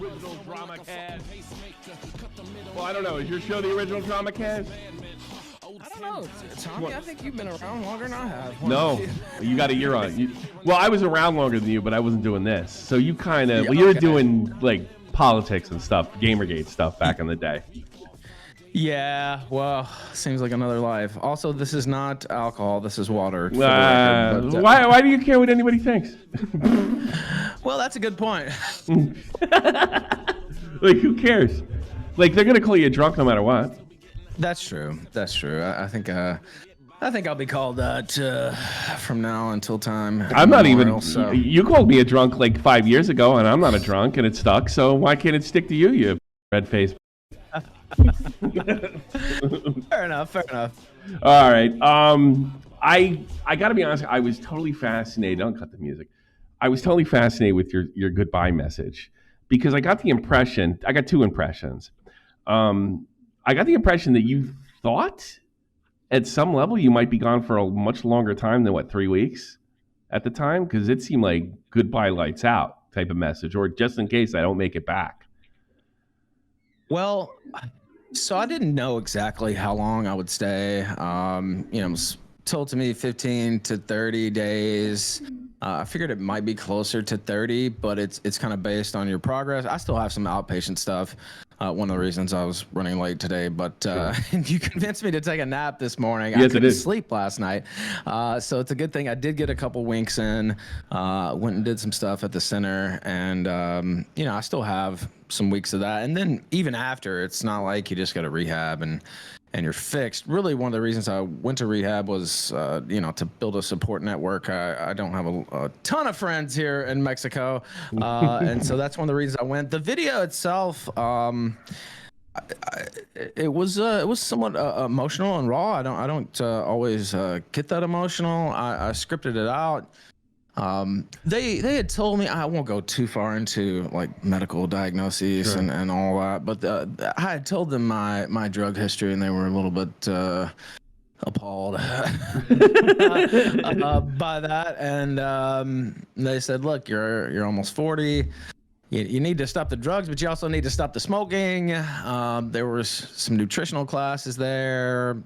Original Drama Cast. Well, I don't know. Is your show the Original Drama Cast? I don't know, Tommy. I think you've been around longer than I have. No, you got a year on it. Well, I was around longer than you, but I wasn't doing this. So you kind of, you were doing like politics and stuff, Gamergate stuff back in the day. Yeah, well, seems like another life. Also, this is not alcohol. This is water. Why do you care what anybody thinks? Well, that's a good point. Like, who cares? Like, they're gonna call you drunk no matter what. That's true. That's true. I think I'll be called that from now until time. I'm not even. So. You called me a drunk like 5 years ago, and I'm not a drunk, and it stuck. So why can't it stick to you, you red face? Fair enough. Fair enough. All right. I got to be honest. I was totally fascinated. Don't cut the music. I was totally fascinated with your goodbye message because I got the impression. I got two impressions. I got the impression that you thought at some level you might be gone for a much longer time than 3 weeks at the time, because it seemed like goodbye lights out type of message, or just in case I don't make it back. Well, so I didn't know exactly how long I would stay. It was told to me 15 to 30 days. I figured it might be closer to 30, but it's kind of based on your progress. I still have some outpatient stuff. One of the reasons I was running late today, but you convinced me to take a nap this morning. Yes, I couldn't sleep last night, so it's a good thing I did get a couple winks in. Went and did some stuff at the center, and I still have some weeks of that. And then even after, it's not like you just go to rehab and you're fixed. Really, one of the reasons I went to rehab was, to build a support network. I don't have a ton of friends here in Mexico, and so that's one of the reasons I went. The video itself, it was somewhat emotional and raw. I don't always get that emotional. I scripted it out. They had told me, I won't go too far into like medical diagnoses and all that, but I had told them my drug history, and they were a little bit appalled by that. And they said, look, you're almost 40. You need to stop the drugs, but you also need to stop the smoking. There was some nutritional classes there,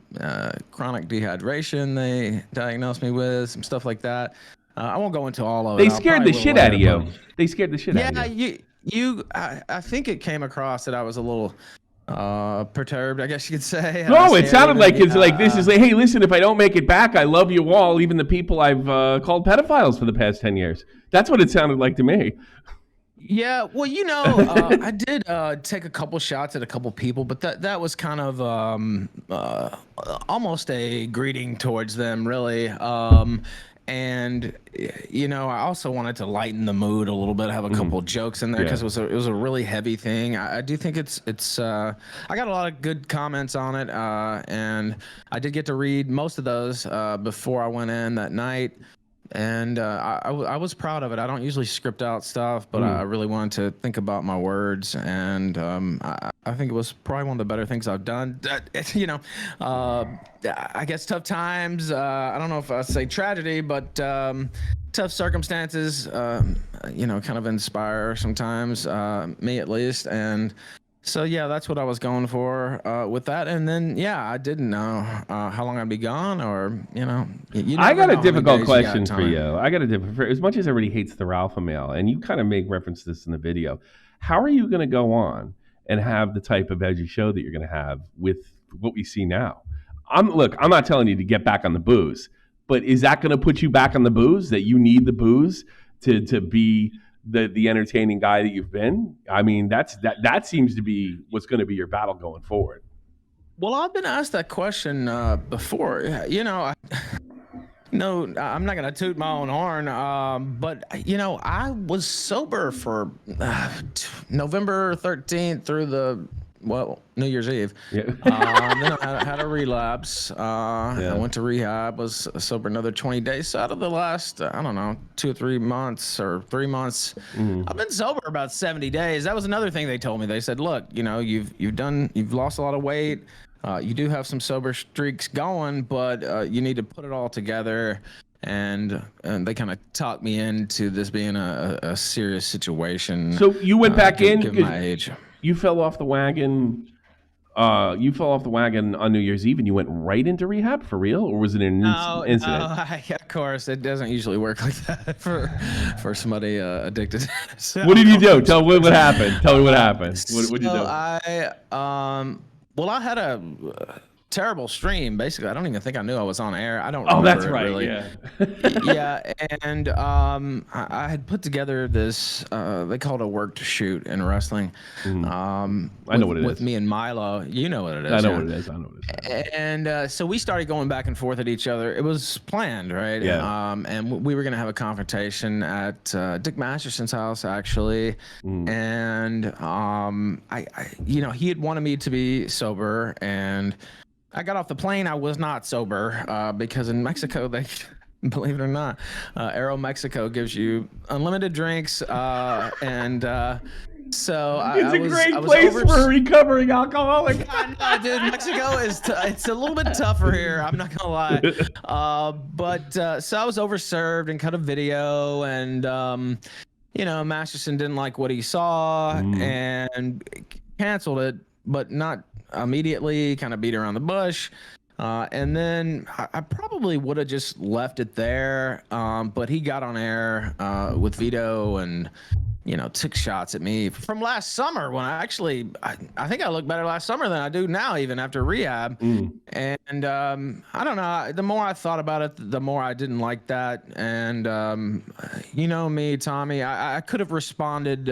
chronic dehydration they diagnosed me with, some stuff like that. I won't go into all of it. They scared the shit out of you. They scared the shit out of you. Yeah, I think it came across that I was a little perturbed, I guess you could say. No, it sounded like it's like this is like, hey, listen, if I don't make it back, I love you all, even the people I've called pedophiles for the past 10 years. That's what it sounded like to me. Yeah, well, I did take a couple shots at a couple people, but that was kind of almost a greeting towards them, really. And I also wanted to lighten the mood a little bit, have a couple jokes in there because it was a really heavy thing. I do think it's I got a lot of good comments on it, and I did get to read most of those before I went in that night. And I was proud of it. I don't usually script out stuff, but I really wanted to think about my words, and I think it was probably one of the better things I've done. I guess tough times. I don't know if I say tragedy, but tough circumstances. Kind of inspire sometimes me at least, and. So yeah, that's what I was going for with that, and then I didn't know how long I'd be gone, or I got a difficult question for you. As much as everybody hates the alpha male, and you kind of make reference to this in the video, how are you going to go on and have the type of edgy show that you're going to have with what we see now? I'm not telling you to get back on the booze, but is that going to put you back on the booze? That you need the booze to be the entertaining guy that you've been? I mean, that seems to be what's going to be your battle going forward. Well, I've been asked that question before. No, I'm not going to toot my own horn, but I was sober for November 13th through New Year's Eve. Yeah. Then I had a relapse. I went to rehab, was sober another 20 days. So out of the last, 2 or 3 months or 3 months, I've been sober about 70 days. That was another thing they told me. They said, look, you've lost a lot of weight. You do have some sober streaks going, but you need to put it all together and they kind of talked me into this being a serious situation. So you went back in given my age. You fell off the wagon. You fell off the wagon on New Year's Eve and you went right into rehab for real, or was it an incident? No, of course, it doesn't usually work like that for somebody addicted. So, what did you do? Tell me what happened. Tell me what happened. What did you do? Well, I had a terrible stream. Basically, I don't even think I knew I was on air. I don't. Oh, remember that's right. Really. Yeah. Yeah, and I had put together this. They call it a work to shoot in wrestling. I know what it is. With me and Milo, you know what it is. I know what it is. I know what it is. And so we started going back and forth at each other. It was planned, right? Yeah. And we were gonna have a confrontation at Dick Masterson's house, actually. And I, he had wanted me to be sober, and I got off the plane. I was not sober because in Mexico, they, believe it or not, Aero Mexico gives you unlimited drinks. So it's a great place for a recovering alcoholic. No, dude, Mexico is it's a little bit tougher here. I'm not gonna lie. But so I was overserved and cut a video, and Masterson didn't like what he saw and canceled it, but not immediately. Kind of beat around the bush. And then I probably would have just left it there. But he got on air with Vito and, took shots at me from last summer when I think I look better last summer than I do now, even after rehab. And I don't know. The more I thought about it, the more I didn't like that. And me, Tommy, I could have responded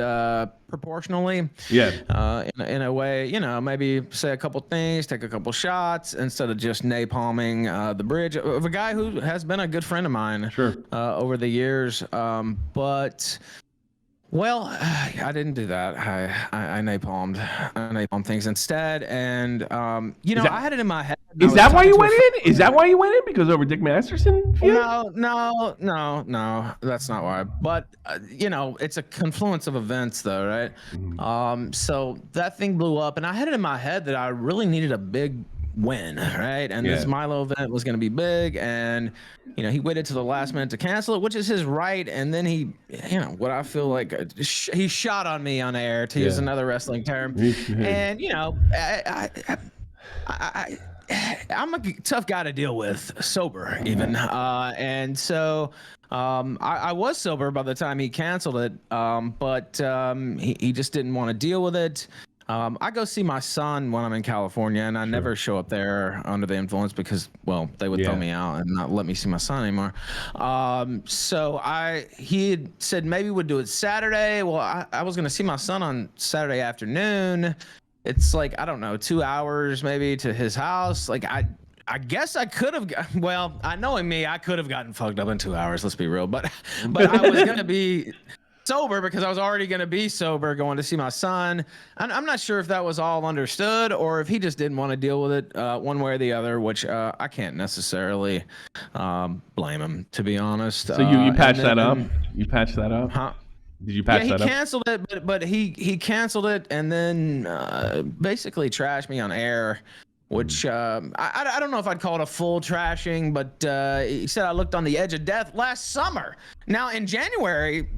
proportionally. Yeah. In a way, maybe say a couple things, take a couple shots instead of just napalming the bridge of a guy who has been a good friend of mine. Sure. Over the years. But well, I didn't do that. I napalmed things instead, and I had it in my head. Is that why you went in? Is that why you went in? Because over Dick Masterson? No, that's not why. But it's a confluence of events, though, right? So that thing blew up, and I had it in my head that I really needed a big win, right? And this Milo event was going to be big, and he waited to the last minute to cancel it, which is his right. And then he, what I feel like he shot on me on air, to use another wrestling term. And I'm a tough guy to deal with, sober even, and so I was sober by the time he canceled it, but he just didn't want to deal with it. I go see my son when I'm in California, and I never show up there under the influence because, well, they would throw me out and not let me see my son anymore. So he had said maybe we'd do it Saturday. Well, I was going to see my son on Saturday afternoon. It's like, I don't know, 2 hours maybe to his house. Like, I guess I could have, well, knowing me, I could have gotten fucked up in 2 hours, let's be real. But I was going to be sober because I was already going to be sober going to see my son. And I'm not sure if that was all understood or if he just didn't want to deal with it one way or the other, which I can't necessarily blame him, to be honest. So you patched that up? You patched that up? Huh? Did you patch that up? Yeah, he canceled it, but he canceled it and then basically trashed me on air, which I don't know if I'd call it a full trashing, but he said I looked on the edge of death last summer. Now, in January,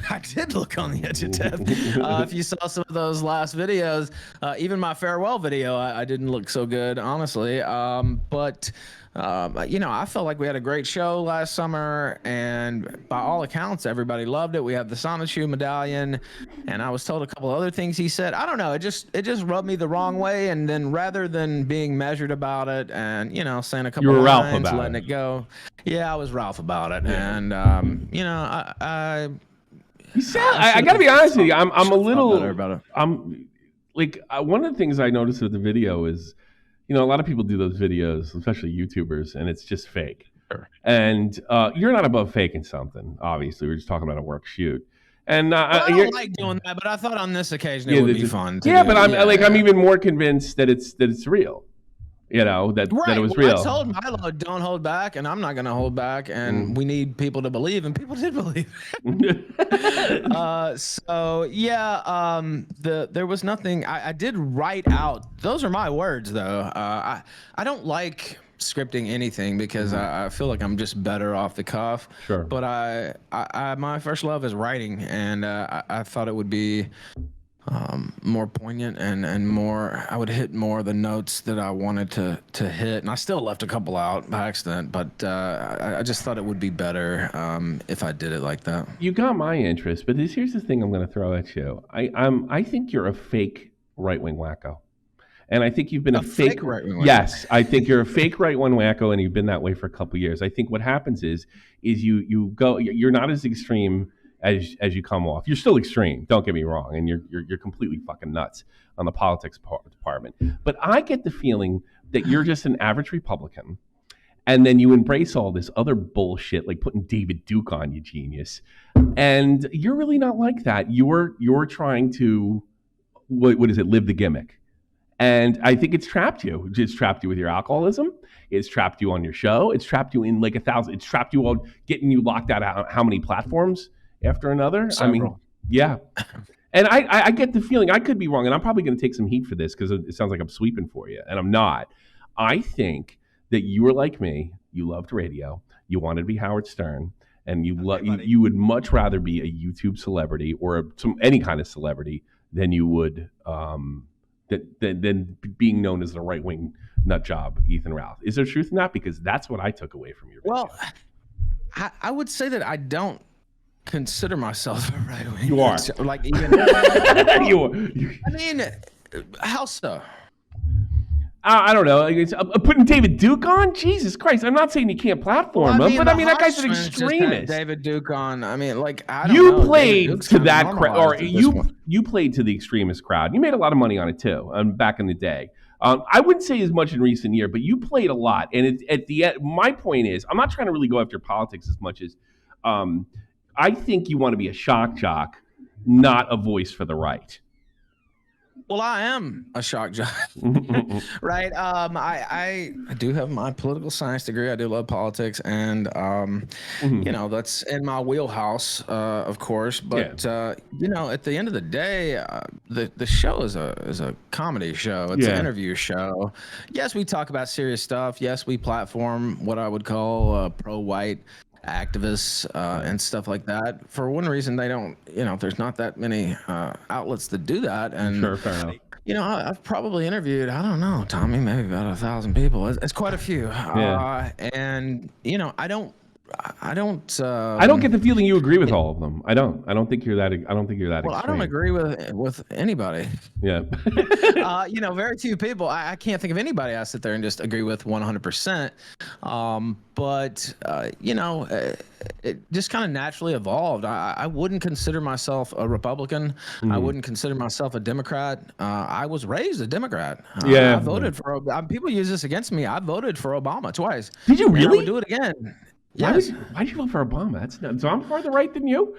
I did look on the edge of death. If you saw some of those last videos, even my farewell video, I didn't look so good, honestly. But I felt like we had a great show last summer, and by all accounts, everybody loved it. We had the Sonic Shoe medallion, and I was told a couple other things he said. I don't know. It just rubbed me the wrong way. And then rather than being measured about it and, saying a couple of lines, letting it go. Yeah, I was Ralph about it. Yeah. And, I got to be honest with you. I'm a little, about it. I'm like, one of the things I noticed with the video is, a lot of people do those videos, especially YouTubers, and it's just fake. Sure. And you're not above faking something, obviously. We're just talking about a work shoot. And I don't like doing that, but I thought on this occasion it would be fun. But I'm even more convinced that it's real. That it was real. I told Milo, don't hold back, and I'm not going to hold back, and we need people to believe, and people did believe. There was nothing. I did write out. Those are my words, though. I don't like scripting anything because I feel like I'm just better off the cuff. Sure. But I my first love is writing, and I thought it would be more poignant and more. I would hit more of the notes that I wanted to hit, and I still left a couple out by accident. But I just thought it would be better if I did it like that. You got my interest, but here's the thing I'm going to throw at you. I think you're a fake right-wing wacko. And I think you've been a fake right-wing wacko. Yes, I think you're a fake right-wing wacko, and you've been that way for a couple of years. I think what happens is you're not as extreme as you come off. You're still extreme, don't get me wrong, and you're completely fucking nuts on the politics department. But I get the feeling that you're just an average Republican, and then you embrace all this other bullshit, like putting David Duke on, you genius. And you're really not like that. You're trying to what is it? Live the gimmick. And I think it's trapped you. It's trapped you with your alcoholism. It's trapped you on your show. It's trapped you in like 1,000. It's trapped you on getting you locked out of how many platforms after another. Several. I mean, yeah. And I get the feeling, I could be wrong, and I'm probably going to take some heat for this because it sounds like I'm sweeping for you, and I'm not. I think that you were like me. You loved radio. You wanted to be Howard Stern, and you would much rather be a YouTube celebrity or any kind of celebrity than you would than being known as the right-wing nut job, Ethan Ralph. Is there truth in that? Because that's what I took away from your video. Well, I would say that I don't consider myself a right-wing. You are. Like, even, I mean, how so? I don't know. Putting David Duke on? Jesus Christ. I'm not saying you can't platform him, but I mean, that guy's an extremist. David Duke on. I mean, like, I don't know. You played to that crowd, or you played to the extremist crowd. You made a lot of money on it, too, back in the day. I wouldn't say as much in recent years, but you played a lot. And at the end, my point is, I'm not trying to really go after politics as much as I think you want to be a shock jock, not a voice for the right. Well, I am a shock jock, right? I do have my political science degree. I do love politics, and you know, that's in my wheelhouse, of course. But you know, at the end of the day, the show is a comedy show. It's an interview show. Yes, we talk about serious stuff. Yes, we platform what I would call pro-white activists and stuff like that. For one reason, they don't, you know, there's not that many outlets that do that. And sure, fair enough. You know, I've probably interviewed, I don't know, Tommy, maybe about 1,000 people. It's quite a few. And you know, I don't get the feeling you agree with all of them. I don't think you're that. I don't think you're that. Well, extreme. I don't agree with anybody. Yeah. You know, very few people. I can't think of anybody I sit there and just agree with 100%. But you know, it just kind of naturally evolved. I wouldn't consider myself a Republican. I wouldn't consider myself a Democrat. I was raised a Democrat. I voted for. People use this against me. I voted for Obama twice. Did you really? And I would do it again. Yes. Why did you vote for Obama? That's not, so I'm farther right than you.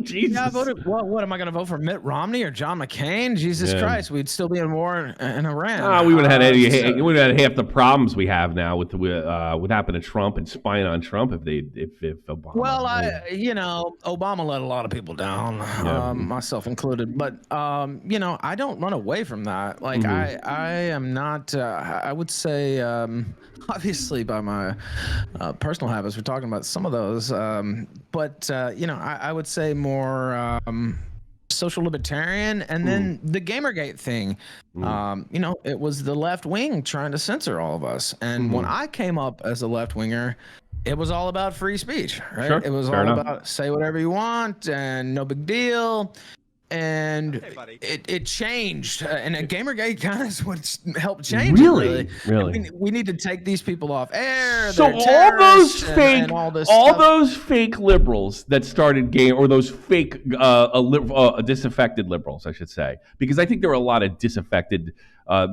Jesus. Yeah, I voted. Well, what am I going to vote for? Mitt Romney or John McCain? Jesus Christ, we'd still be in war in Iran. We would have had we would have had half the problems we have now with what happened to Trump and spying on Trump if Obama. Well, you know, Obama let a lot of people down, myself included. But you know, I don't run away from that. Like I am not. I would say, obviously, by my personal habits, we're talking about some of those, but you know, I would say more social libertarian, and then the Gamergate thing. You know, it was the left wing trying to censor all of us, and when I came up as a left winger, it was all about free speech, right? Sure, it was all about say whatever you want and no big deal. And it changed, and Gamergate kind of is what helped change. Really? We need to take these people off air. So all those fake, all those fake liberals that started or those fake disaffected liberals, I should say, because I think there were a lot of disaffected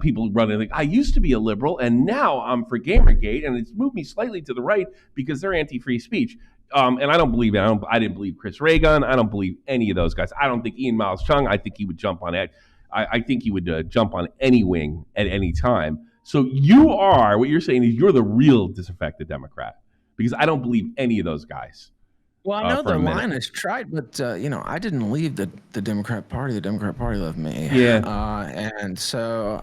people running. Like, I used to be a liberal, and now I'm for Gamergate, and it's moved me slightly to the right because they're anti-free speech. And I don't believe it. I didn't believe Chris Reagan. I don't believe any of those guys. I don't think Ian Miles Chung. I think he would jump on it. I think he would jump on any wing at any time. So what you're saying is you're the real disaffected Democrat, because I don't believe any of those guys. Well, I know for the a minute. line is trite, but I didn't leave the Democrat Party. The Democrat Party left me. Yeah. And so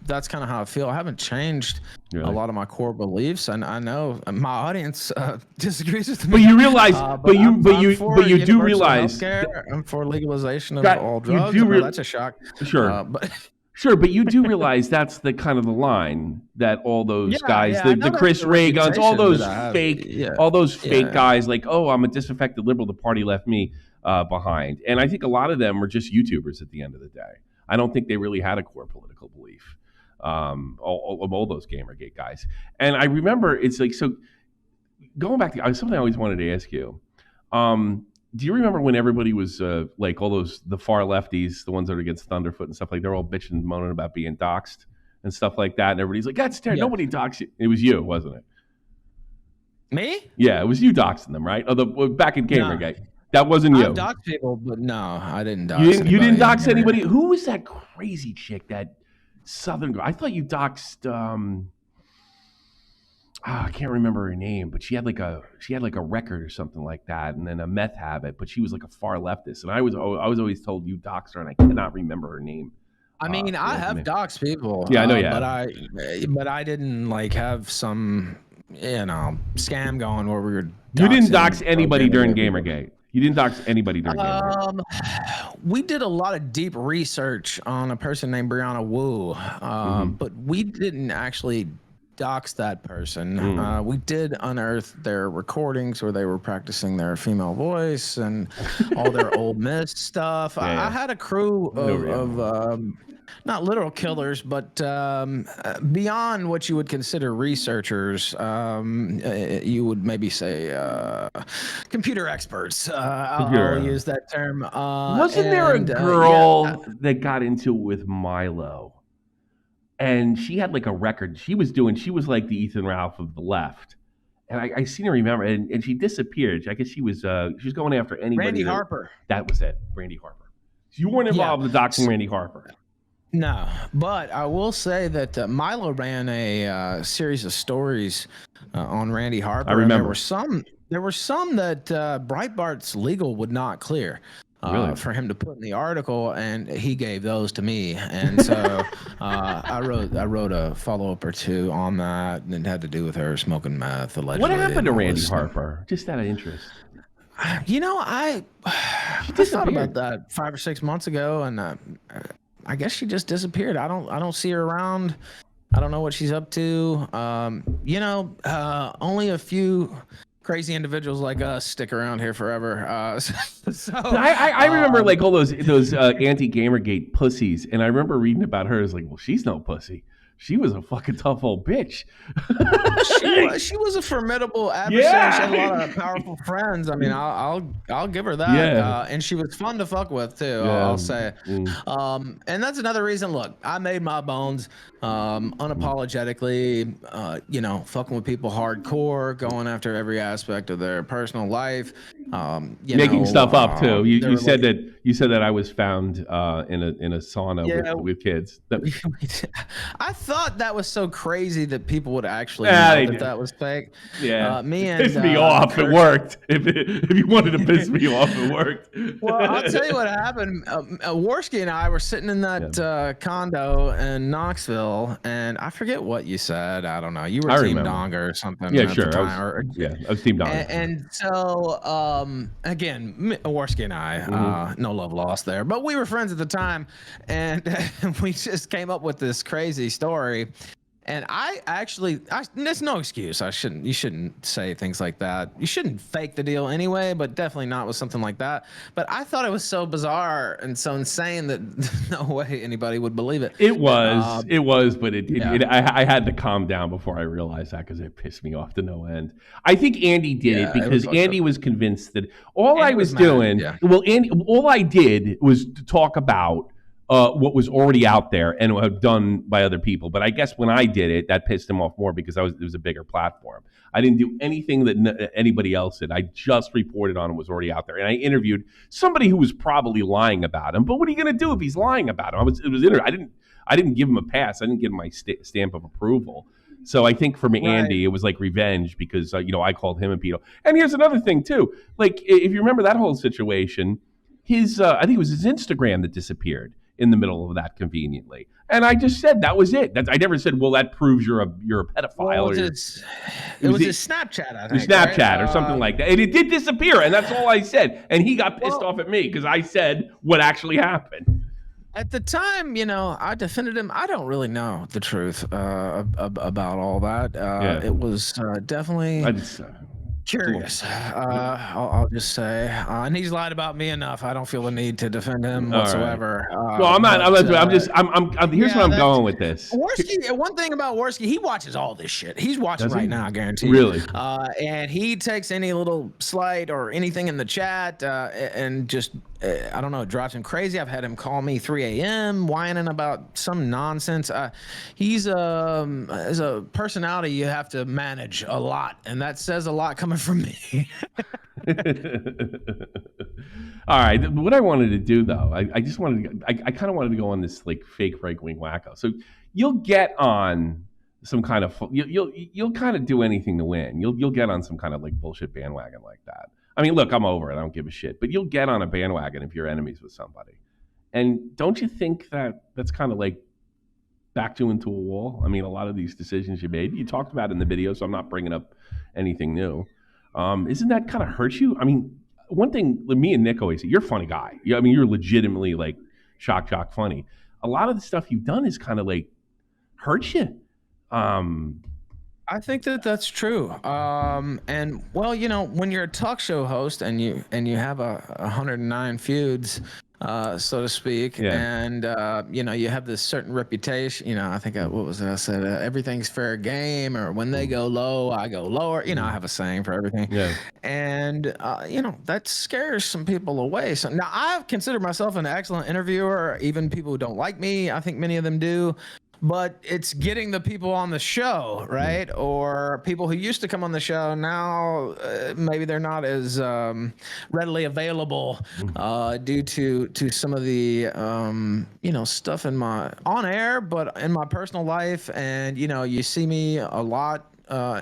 that's kind of how I feel. I haven't changed a lot of my core beliefs, and I know my audience disagrees with me. But you realize, but you do realize, I'm for legalization of all drugs. That's a shock. Sure, Sure, but you do realize that's the kind of the line that all those guys, the Chris Ray guns, all those fake guys, like, oh, I'm a disaffected liberal, the party left me behind. And I think a lot of them were just YouTubers at the end of the day. I don't think they really had a core political belief. All those Gamergate guys. And I remember it's like, so going back to something I always wanted to ask you. Do you remember when everybody was like all the far lefties, the ones that are against Thunderfoot and stuff, like they're all bitching and moaning about being doxxed and stuff like that, and everybody's like, "That's terrible. Nobody doxed you." It was you, wasn't it? Me? Yeah, it was you doxing them, right? Back in Gamergate, that wasn't you. I doxed people, but no, I didn't dox. You didn't dox anybody. Who was that crazy chick? That Southern girl? I thought you doxed. I can't remember her name, but she had like a record or something like that, and then a meth habit. But she was like a far leftist, and I was always told you doxed her, and I cannot remember her name. I mean, I have doxed people. Yeah, I know you have. But I didn't like have some scam going where we were. You didn't dox anybody during Gamergate. You didn't dox anybody during Gamergate. We did a lot of deep research on a person named Brianna Wu, but we didn't actually dox that person. We did unearth their recordings where they were practicing their female voice and all their Ole Miss stuff. I had a crew of not literal killers, but beyond what you would consider researchers. You would maybe say computer experts. I'll use that term. Wasn't there a girl that got into it with Milo? And she had like a record. She was like the Ethan Ralph of the left. And I seem to remember, and she disappeared. I guess she was going after anybody. Randy Harper. That was it, Randy Harper. So you weren't involved with doxing Randy Harper. No, but I will say that Milo ran a series of stories on Randy Harper. I remember. There were some that Breitbart's legal would not clear. For him to put in the article, and he gave those to me, and so I wrote a follow-up or two on that, and it had to do with her smoking meth allegedly. What happened to Randy Harper? Just out of interest. I thought about that 5 or 6 months ago, and I guess she just disappeared. I don't see her around. I don't know what she's up to. Only a few crazy individuals like us stick around here forever. I remember like all those anti-Gamergate pussies, and I remember reading about her as like, well, she's no pussy. She was a fucking tough old bitch. She was a formidable adversary. Yeah. She had a lot of powerful friends. I mean, I'll give her that. Yeah. And she was fun to fuck with too. Yeah. I'll say. And that's another reason. Look, I made my bones unapologetically. Fucking with people hardcore, going after every aspect of their personal life. Making stuff up too. You said that I was found in a sauna with kids. I thought that was so crazy that people would actually know that was fake. Yeah, pissed me off. It worked. If you wanted to piss me off, it worked. Well, I'll tell you what happened. Worski and I were sitting in that condo in Knoxville, and I forget what you said. I don't know. You were Team Donger or something. Yeah, sure. I was Team Donger. And so, again, Worski and I, no love lost there, but we were friends at the time, and we just came up with this crazy story. And there's no excuse. You shouldn't say things like that. You shouldn't fake the deal anyway, but definitely not with something like that. But I thought it was so bizarre and so insane that no way anybody would believe it. It was, but I had to calm down before I realized that, because it pissed me off to no end. I think Andy did it because Andy was convinced that all I was doing, all I did was to talk about what was already out there and done by other people. But I guess when I did it, that pissed him off more because it was a bigger platform. I didn't do anything that anybody else did. I just reported on what was already out there. And I interviewed somebody who was probably lying about him. But what are you going to do if he's lying about him? I didn't give him a pass. I didn't give him my stamp of approval. So I think for Andy, it was like revenge because I called him a pedo. And here's another thing too. Like if you remember that whole situation, his I think it was his Instagram that disappeared in the middle of that conveniently. And I just said that was it. I never said, well, that proves you're a pedophile. Well, it was his Snapchat, I think. Snapchat, right? Or something like that. And it did disappear, and that's all I said. And he got pissed off at me because I said what actually happened. At the time, I defended him. I don't really know the truth about all that. It was definitely curious. I'll just say, and he's lied about me enough. I don't feel the need to defend him whatsoever. Right. Well, I'm not. Here's where I'm going with this. Worski, one thing about Worski, he watches all this shit. He's watching right now, I guarantee. Really? And he takes any little slight or anything in the chat and just. I don't know, it drives him crazy. I've had him call me 3 a.m. whining about some nonsense. He's as a personality you have to manage a lot, and that says a lot coming from me. All right, what I wanted to do though, I kind of wanted to go on this like fake right-wing wacko. So you'll get on some kind of you'll kind of do anything to win. You'll get on some kind of like bullshit bandwagon like that. I mean, look, I'm over it. I don't give a shit. But you'll get on a bandwagon if you're enemies with somebody. And don't you think that's kind of like backed you into a wall? I mean, a lot of these decisions you made, you talked about in the video, so I'm not bringing up anything new. Isn't that kind of hurt you? I mean, one thing me and Nick always say, you're a funny guy. I mean, you're legitimately like shock funny. A lot of the stuff you've done is kind of like hurt you. I think that's true. And well, when you're a talk show host and you have 109 feuds, so to speak, and you have this certain reputation. I think what was it? I said everything's fair game, or when they go low, I go lower. I have a saying for everything. Yeah. And that scares some people away. So now I consider myself an excellent interviewer. Even people who don't like me, I think many of them do. But it's getting the people on the show, right? Or people who used to come on the show now, maybe they're not as readily available due to some of the stuff in my on air, but in my personal life. And you see me a lot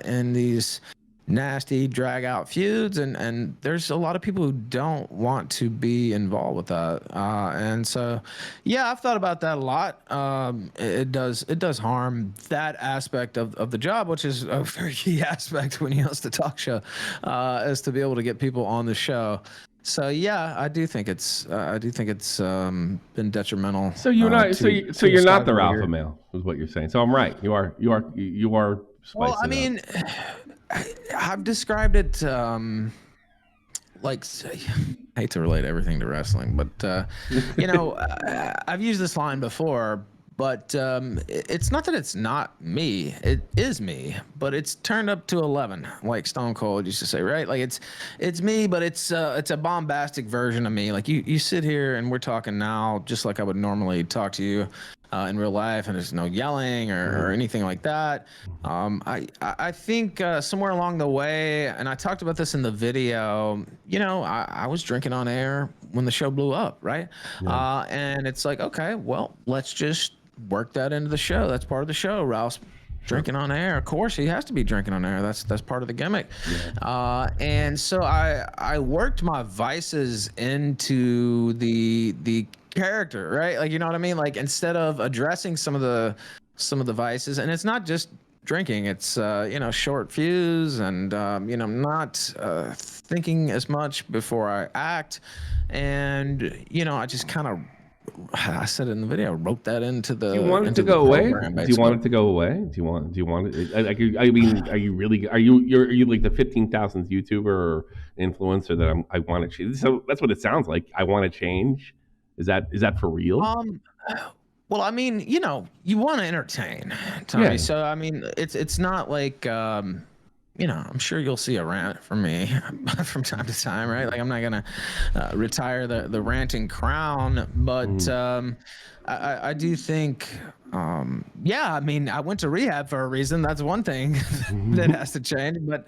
in these nasty drag out feuds, and there's a lot of people who don't want to be involved with that, and so I've thought about that a lot. It does harm that aspect of the job, which is a very key aspect when you host a talk show, is to be able to get people on the show. So I do think it's been detrimental. So you're not you're not the alpha male, is what you're saying. So I'm right. You are well, I mean, I've described it like, I hate to relate everything to wrestling, but I've used this line before, but it's not that it's not me. It is me, but it's turned up to 11, like Stone Cold used to say, right? Like it's me, but it's a bombastic version of me. Like you sit here and we're talking now just like I would normally talk to you in real life, and there's no yelling or anything like that. I think somewhere along the way, and I talked about this in the video, I was drinking on air when the show blew up, right? Yeah. And it's like, okay, well, let's just work that into the show. That's part of the show. Ralph's drinking on air. Of course, he has to be drinking on air. That's part of the gimmick. Yeah. And so I worked my vices into the character, right? Like, you know what I mean? Like, instead of addressing some of the vices, and it's not just drinking, it's short fuse and not thinking as much before I act, and I just kind of, I said it in the video, wrote that into the. Do you want it to go away? Do you want it to go away? Do you want it? I mean, are you really? Are you like the 15,000th YouTuber or influencer that I want to change? So that's what it sounds like. I want to change. Is that for real? Well, I mean, you want to entertain, Tommy. Yeah. So I mean, it's not like I'm sure you'll see a rant from me from time to time, right? Like, I'm not gonna retire the ranting crown, but I do think, I mean, I went to rehab for a reason. That's one thing that has to change. But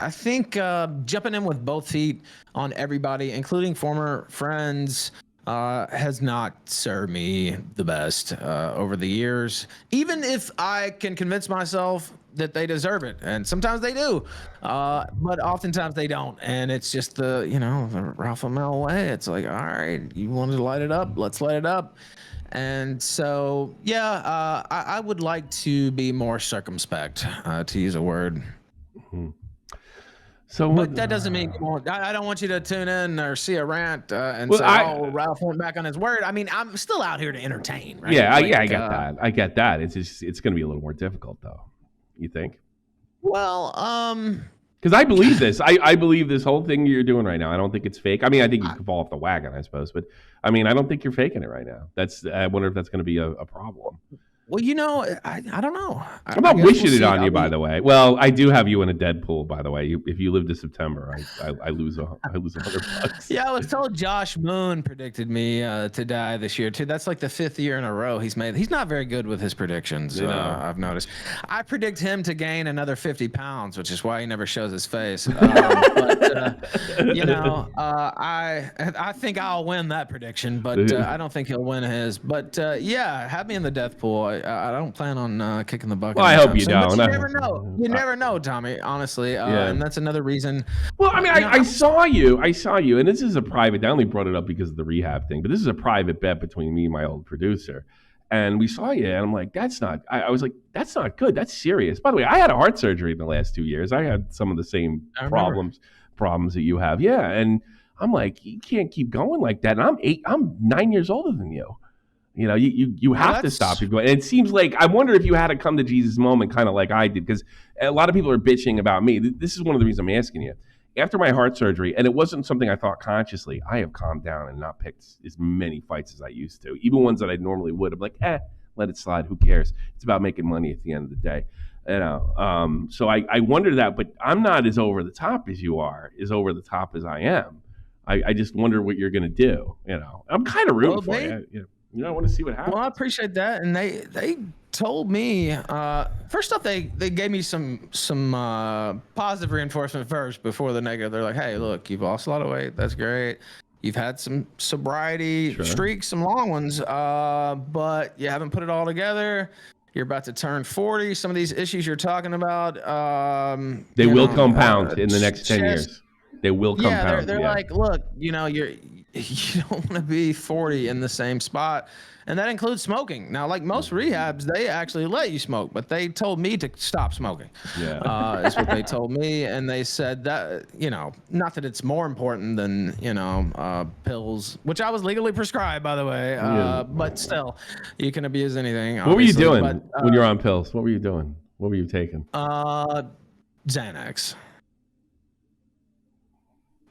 I think jumping in with both feet on everybody, including former friends, has not served me the best over the years. Even if I can convince myself that they deserve it, and sometimes they do, but oftentimes they don't. And it's just the Ralph Lamel way. It's like, all right, you wanted to light it up, let's light it up. And so, yeah, I would like to be more circumspect, to use a word. Mm-hmm. So, but that doesn't mean I don't want you to tune in or see a rant and say, "Oh, Ralph went back on his word." I mean, I'm still out here to entertain, right? Yeah, I get that. I get that. It's going to be a little more difficult, though. You think? Well, because I believe this. I believe this whole thing you're doing right now. I don't think it's fake. I mean, I think you could fall off the wagon, I suppose, but I mean, I don't think you're faking it right now. I wonder if that's going to be a problem. Well, I don't know. I'm not wishing it on you, by the way. Well, I do have you in a Deadpool, by the way. If you live to September, I lose $100. Yeah, I was told Josh Moon predicted me to die this year too. That's like the 5th year in a row he's made. He's not very good with his predictions. I've noticed. I predict him to gain another 50 pounds, which is why he never shows his face. I think I'll win that prediction, but I don't think he'll win his. But yeah, have me in the death pool. I don't plan on kicking the bucket. Well, I hope you don't. You never know. You never know, Tommy. Honestly, and that's another reason. Well, I mean, I saw you, and this is a private. I only brought it up because of the rehab thing, but this is a private bet between me and my old producer. And we saw you, and I'm like, that's not. I was like, that's not good. That's serious. By the way, I had a heart surgery in the last 2 years. I had some of the same problems that you have. Yeah, and I'm like, you can't keep going like that. And I'm 9 years older than you. You know, you have to stop your going. And it seems like, I wonder if you had a come to Jesus moment, kind of like I did, because a lot of people are bitching about me. This is one of the reasons I'm asking you. After my heart surgery, and it wasn't something I thought consciously, I have calmed down and not picked as many fights as I used to. Even ones that I normally would. I'm like, let it slide. Who cares? It's about making money at the end of the day. You know, so I wonder that, but I'm not as over the top as you are, as over the top as I am. I just wonder what you're going to do. You know, I'm kind of rooting for you. You know, I want to see what happens. Well, I appreciate that, and they told me first off they gave me some positive reinforcement first before the negative. They're like, hey, look, you've lost a lot of weight. That's great. You've had some sobriety streaks, some long ones, but you haven't put it all together. You're about to turn 40. Some of these issues you're talking about, they will compound in the next 10 years. They will compound. Yeah, they're like, look, you don't want to be 40 in the same spot. And that includes smoking. Now, like most rehabs, they actually let you smoke, but they told me to stop smoking. Yeah. Is what they told me. And they said that, not that it's more important than, pills, which I was legally prescribed, by the way. But still, you can abuse anything. What were you doing when you're on pills? What were you doing? What were you taking? Xanax.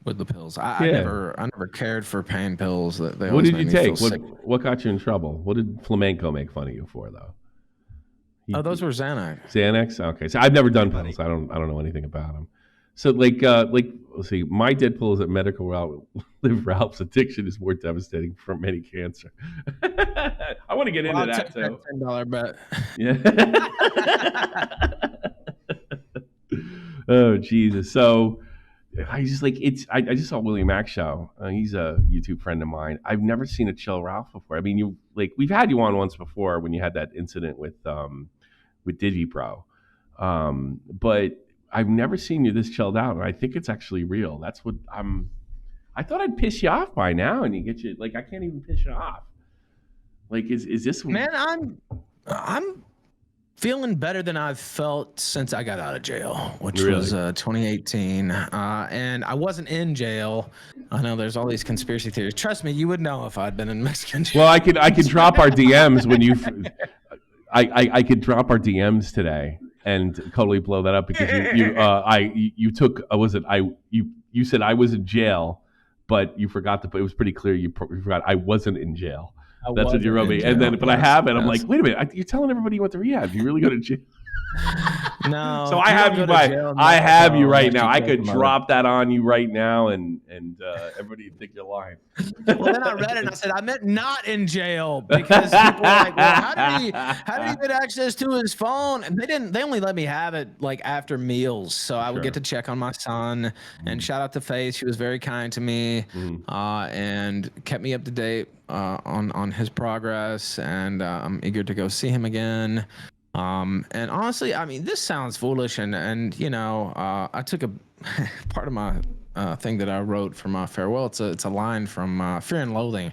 With the pills, I never cared for pain pills. What did you take? What got you in trouble? What did Flamenco make fun of you for, though? Those were Xanax. Xanax. Okay, so I've never done pills. I don't know anything about them. So like let's see. My Deadpool is that medical Ralph's addiction is more devastating for many cancer. I want to get into that too. $10 bet. Yeah. Oh Jesus. So. I just I just saw William Mack show. He's a YouTube friend of mine. I've never seen a chill Ralph before. I mean, we've had you on once before when you had that incident with DigiPro, but I've never seen you this chilled out, and I think it's actually real. That's what I thought I'd piss you off by now, and you get you I can't even piss you off. Like, is this man? I'm feeling better than I've felt since I got out of jail, which was 2018. And I wasn't in jail. I know there's all these conspiracy theories. Trust me, you would know if I'd been in Mexican jail. Well, I could drop our DMs when you. I could drop our DMs today and totally blow that up because you took you said I was in jail, but you forgot to put. It was pretty clear you forgot I wasn't in jail. That's what you wrote me. And then, but I have it. I'm like, wait a minute. You're telling everybody you went to rehab. You really go to jail? No, So I have you I have you right now. I could drop that on you right now, and everybody would think you're lying. Well, then I read it and I said, I meant not in jail, because people were like, well, how did he get access to his phone? And they only let me have it like after meals. So I would get to check on my son, and shout out to Faith. She was very kind to me, and kept me up to date on his progress. And I'm eager to go see him again. And honestly, I mean, this sounds foolish, and you know, I took a part of my thing that I wrote for my farewell. It's a line from Fear and Loathing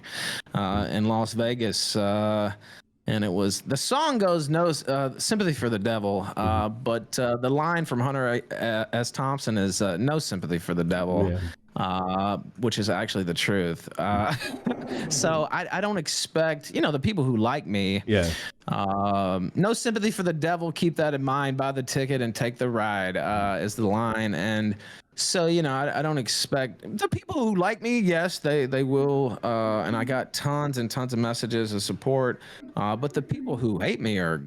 in Las Vegas, and it was, the song goes, no sympathy for the devil, but the line from Hunter S. Thompson is no sympathy for the devil. Which is actually the truth. So I don't expect, you know, the people who like me, no sympathy for the devil, keep that in mind, buy the ticket and take the ride, is the line. And so, you know, I don't expect the people who like me. Yes, they will. And I got tons and tons of messages of support. But the people who hate me are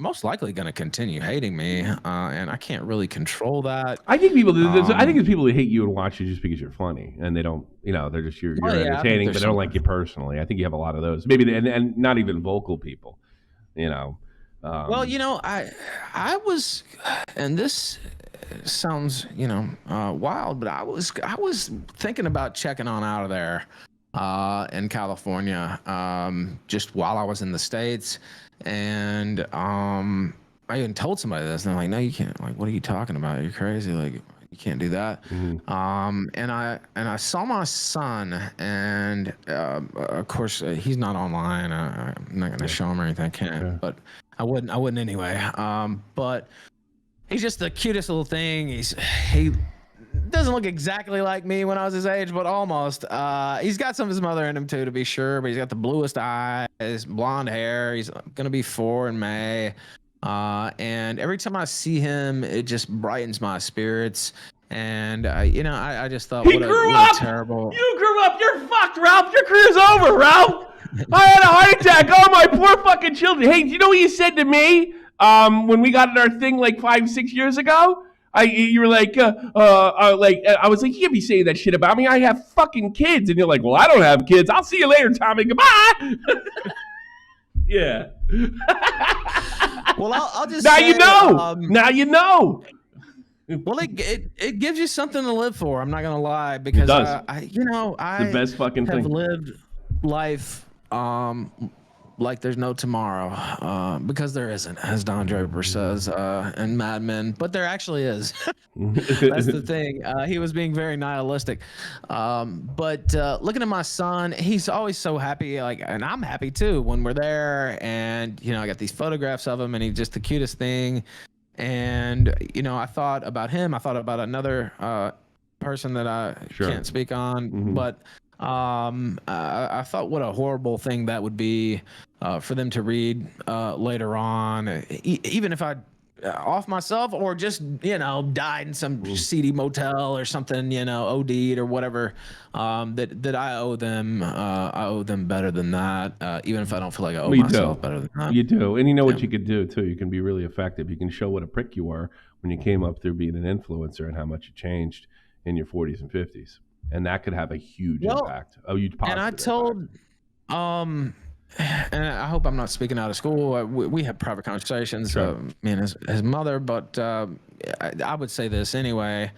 most likely going to continue hating me, and I can't really control that. I think people. I think it's people who hate you and watch you just because you're funny, and they don't. You know, they're just you're entertaining, but they don't like you personally. I think you have a lot of those. Maybe and not even vocal people. You know. Well, you know, I was, and this sounds, you know, wild, but I was thinking about checking on out of there in California, just while I was in the States. And I even told somebody this, and they're like, no, you can't. Like, what are you talking about? You're crazy. Like, you can't do that. And I saw my son, and of course he's not online. I'm not going to show him or anything. I can't, but I wouldn't anyway. But he's just the cutest little thing. He doesn't look exactly like me when I was his age, but almost. He's got some of his mother in him too, to be sure, but he's got the bluest eyes, blonde hair. He's gonna be 4 in May. And every time I see him, it just brightens my spirits. And you know, I just thought, what a terrible. You grew up. You're fucked, Ralph. Your career's over, Ralph. I had a heart attack. Oh, my poor fucking children. Hey, do you know what you said to me when we got in our thing like 5-6 years ago? You were like, I was like, you can't be saying that shit about me. I have fucking kids. And you're like, well, I don't have kids. I'll see you later, Tommy. Goodbye. Yeah. Well, I'll just now say, you know. Now you know. Well, it gives you something to live for. I'm not gonna lie, because I the best fucking have thing. lived life like there's no tomorrow, because there isn't, as Don Draper says in Mad Men, but there actually is. That's the thing. He was being very nihilistic. But looking at my son, he's always so happy, like, and I'm happy too when we're there. And you know, I got these photographs of him, and he's just the cutest thing. And you know, I thought about him. I thought about another person that I can't speak on, but I thought what a horrible thing that would be for them to read later on, even if I off myself or just, you know, died in some seedy motel or something, you know, OD'd or whatever, that I owe them better than that, even if I don't feel like I owe myself better than that. You do. And you know what you could do too? You can be really effective. You can show what a prick you were when you came up through being an influencer and how much you changed in your 40s and 50s. And that could have a huge impact. A huge positive And I told, and I hope I'm not speaking out of school. We have private conversations, me and his mother, but I would say this anyway.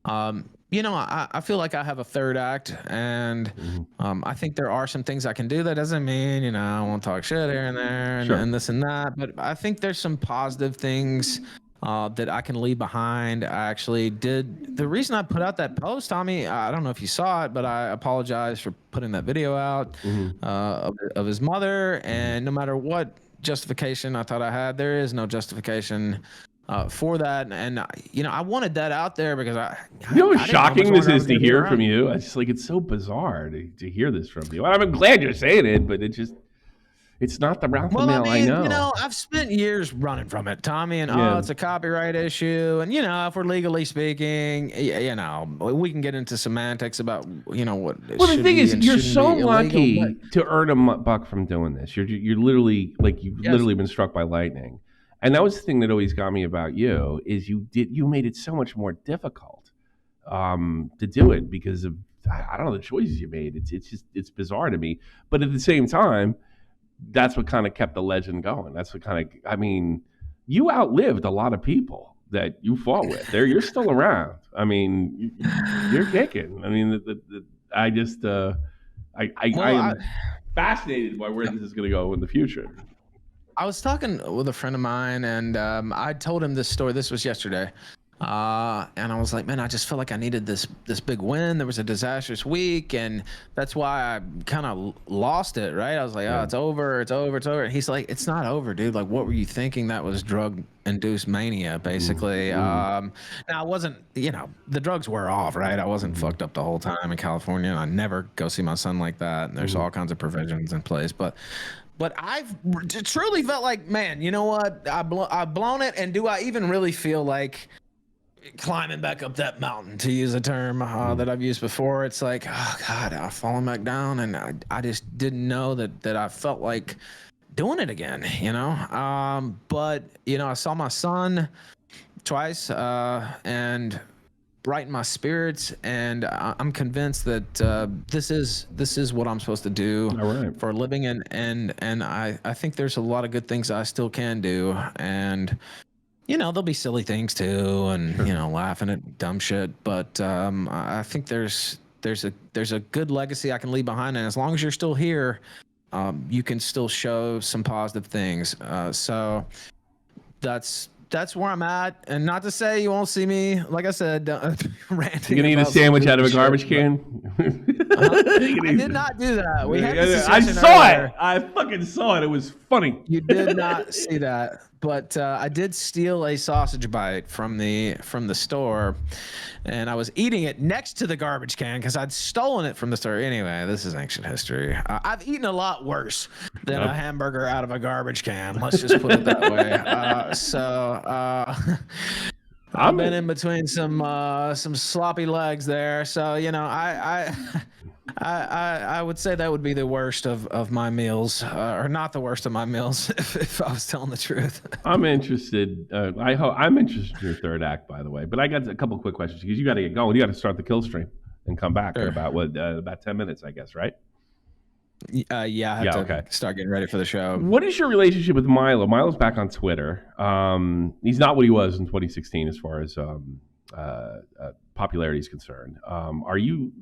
You know, I feel like I have a third act, and I think there are some things I can do. That doesn't mean, you know, I won't talk shit here and there and this and that, but I think there's some positive things that I can leave behind. I actually did. The reason I put out that post, Tommy, I don't know if you saw it, but I apologize for putting that video out of his mother. And no matter what justification I thought I had, there is no justification for that. And you know, I wanted that out there because you know how shocking this is to hear from you. It's just like, it's so bizarre to hear this from you. I'm glad you're saying it, but it's not the Ralph Mail I know. You know, I've spent years running from it, Tommy, and it's a copyright issue. And, you know, if we're legally speaking, you know, we can get into semantics about, you know, what. Well, the thing is, you're so lucky to earn $1 from doing this. You're literally, like, you've literally been struck by lightning. And that was the thing that always got me about you is you made it so much more difficult to do it because of I don't know the choices you made. It's bizarre to me, but at the same time, that's what kind of kept the legend going. That's what kind of I mean, you outlived a lot of people that you fought with. You're still around. I mean, you're kicking. I mean, I just I am fascinated by where this is going to go in the future. I was talking with a friend of mine, and I told him this story. This was yesterday, and I was like, "Man, I just felt like I needed this big win. There was a disastrous week, and that's why I kind of lost it. Right? I was like, "Oh, it's over. It's over. It's over." And he's like, "It's not over, dude. Like, what were you thinking? That was drug-induced mania, basically." Now, it wasn't. The drugs were off, right? I wasn't fucked up the whole time in California. And I never go see my son like that. And there's all kinds of provisions in place, but I've truly felt like, man, you know what? I've blown it. And do I even really feel like climbing back up that mountain, to use a term that I've used before? It's like, oh God, I've fallen back down, and I just didn't know that I felt like doing it again, but I saw my son twice, and brighten my spirits, and I'm convinced that this is what I'm supposed to do for a living, and I think there's a lot of good things I still can do, and there'll be silly things too, and laughing at dumb shit, but I think there's a good legacy I can leave behind, and as long as you're still here, you can still show some positive things. So that's where I'm at, and not to say you won't see me, like I said, ranting. You gonna eat a sandwich out of a garbage can? I did not do that. We had this I saw it. I fucking saw it. It was funny. You did not see that, but I did steal a sausage bite from the store, and I was eating it next to the garbage can because I'd stolen it from the store. Anyway, this is ancient history. I've eaten a lot worse than a hamburger out of a garbage can. Let's just put it that way. I've been in between some sloppy legs there, so I would say that would be the worst of my meals, or not the worst of my meals, if I was telling the truth. I'm interested. I'm interested in your third act, by the way. But I got a couple quick questions because you got to get going. You got to start the kill stream and come back in about 10 minutes, I guess, right? I have to start getting ready for the show. What is your relationship with Milo? Milo's back on Twitter. He's not what he was in 2016 as far as popularity is concerned.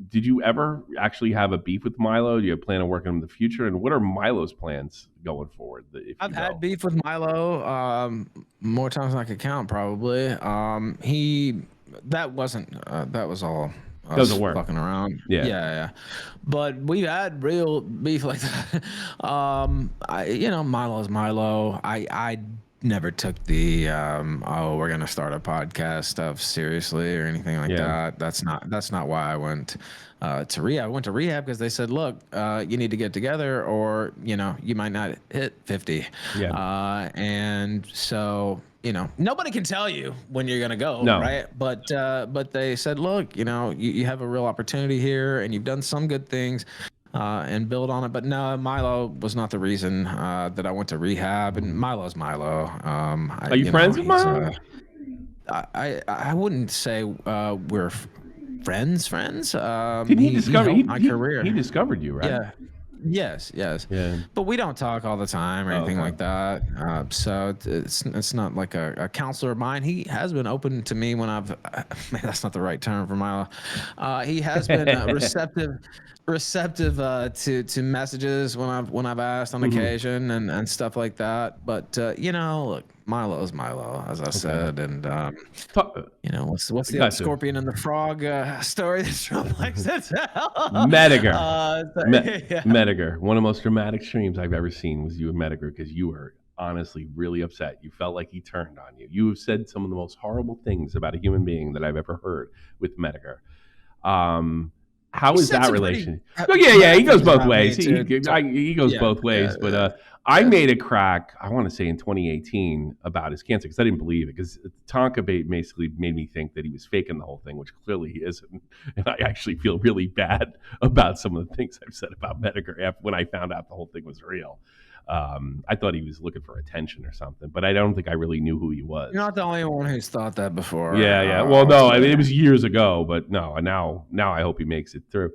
Did you ever actually have a beef with Milo? Do you plan on working in the future? And what are Milo's plans going forward? I've had beef with Milo more times than I could count, probably. That was all. Doesn't work. Fucking around. Yeah. But we've had real beef like that. Milo's Milo. I never took the we're gonna start a podcast stuff seriously or anything like that. That's not why I went to rehab. I went to rehab because they said, look, you need to get together, or you might not hit 50. And so nobody can tell you when you're gonna go, right? But they said, look, you have a real opportunity here, and you've done some good things. And build on it. But no, Milo was not the reason that I went to rehab. And Milo's Milo. Are you friends with Milo? I wouldn't say we're friends. Didn't he discover my career? He discovered you, right? Yeah. Yes. Yeah. But we don't talk all the time or anything like that. So it's not like a counselor of mine. He has been open to me when I've. Man, that's not the right term for Milo. He has been receptive to messages when I've asked on occasion and stuff like that. But look, Milo's Milo, as I said, and what's the old scorpion and the frog story that Trump likes to tell? Mediger. Mediger. One of the most dramatic streams I've ever seen was you and Mediger, because you were honestly really upset. You felt like he turned on you. You have said some of the most horrible things about a human being that I've ever heard with Mediger. How is that relation? He goes both ways. He goes both ways. But I made a crack, I want to say in 2018, about his cancer because I didn't believe it. Because Tonka basically made me think that he was faking the whole thing, which clearly he isn't. And I actually feel really bad about some of the things I've said about Mediger when I found out the whole thing was real. I thought he was looking for attention or something, but I don't think I really knew who he was. You're not the only one who's thought that before. Yeah. Well, no, I mean, it was years ago, but no, now I hope he makes it through.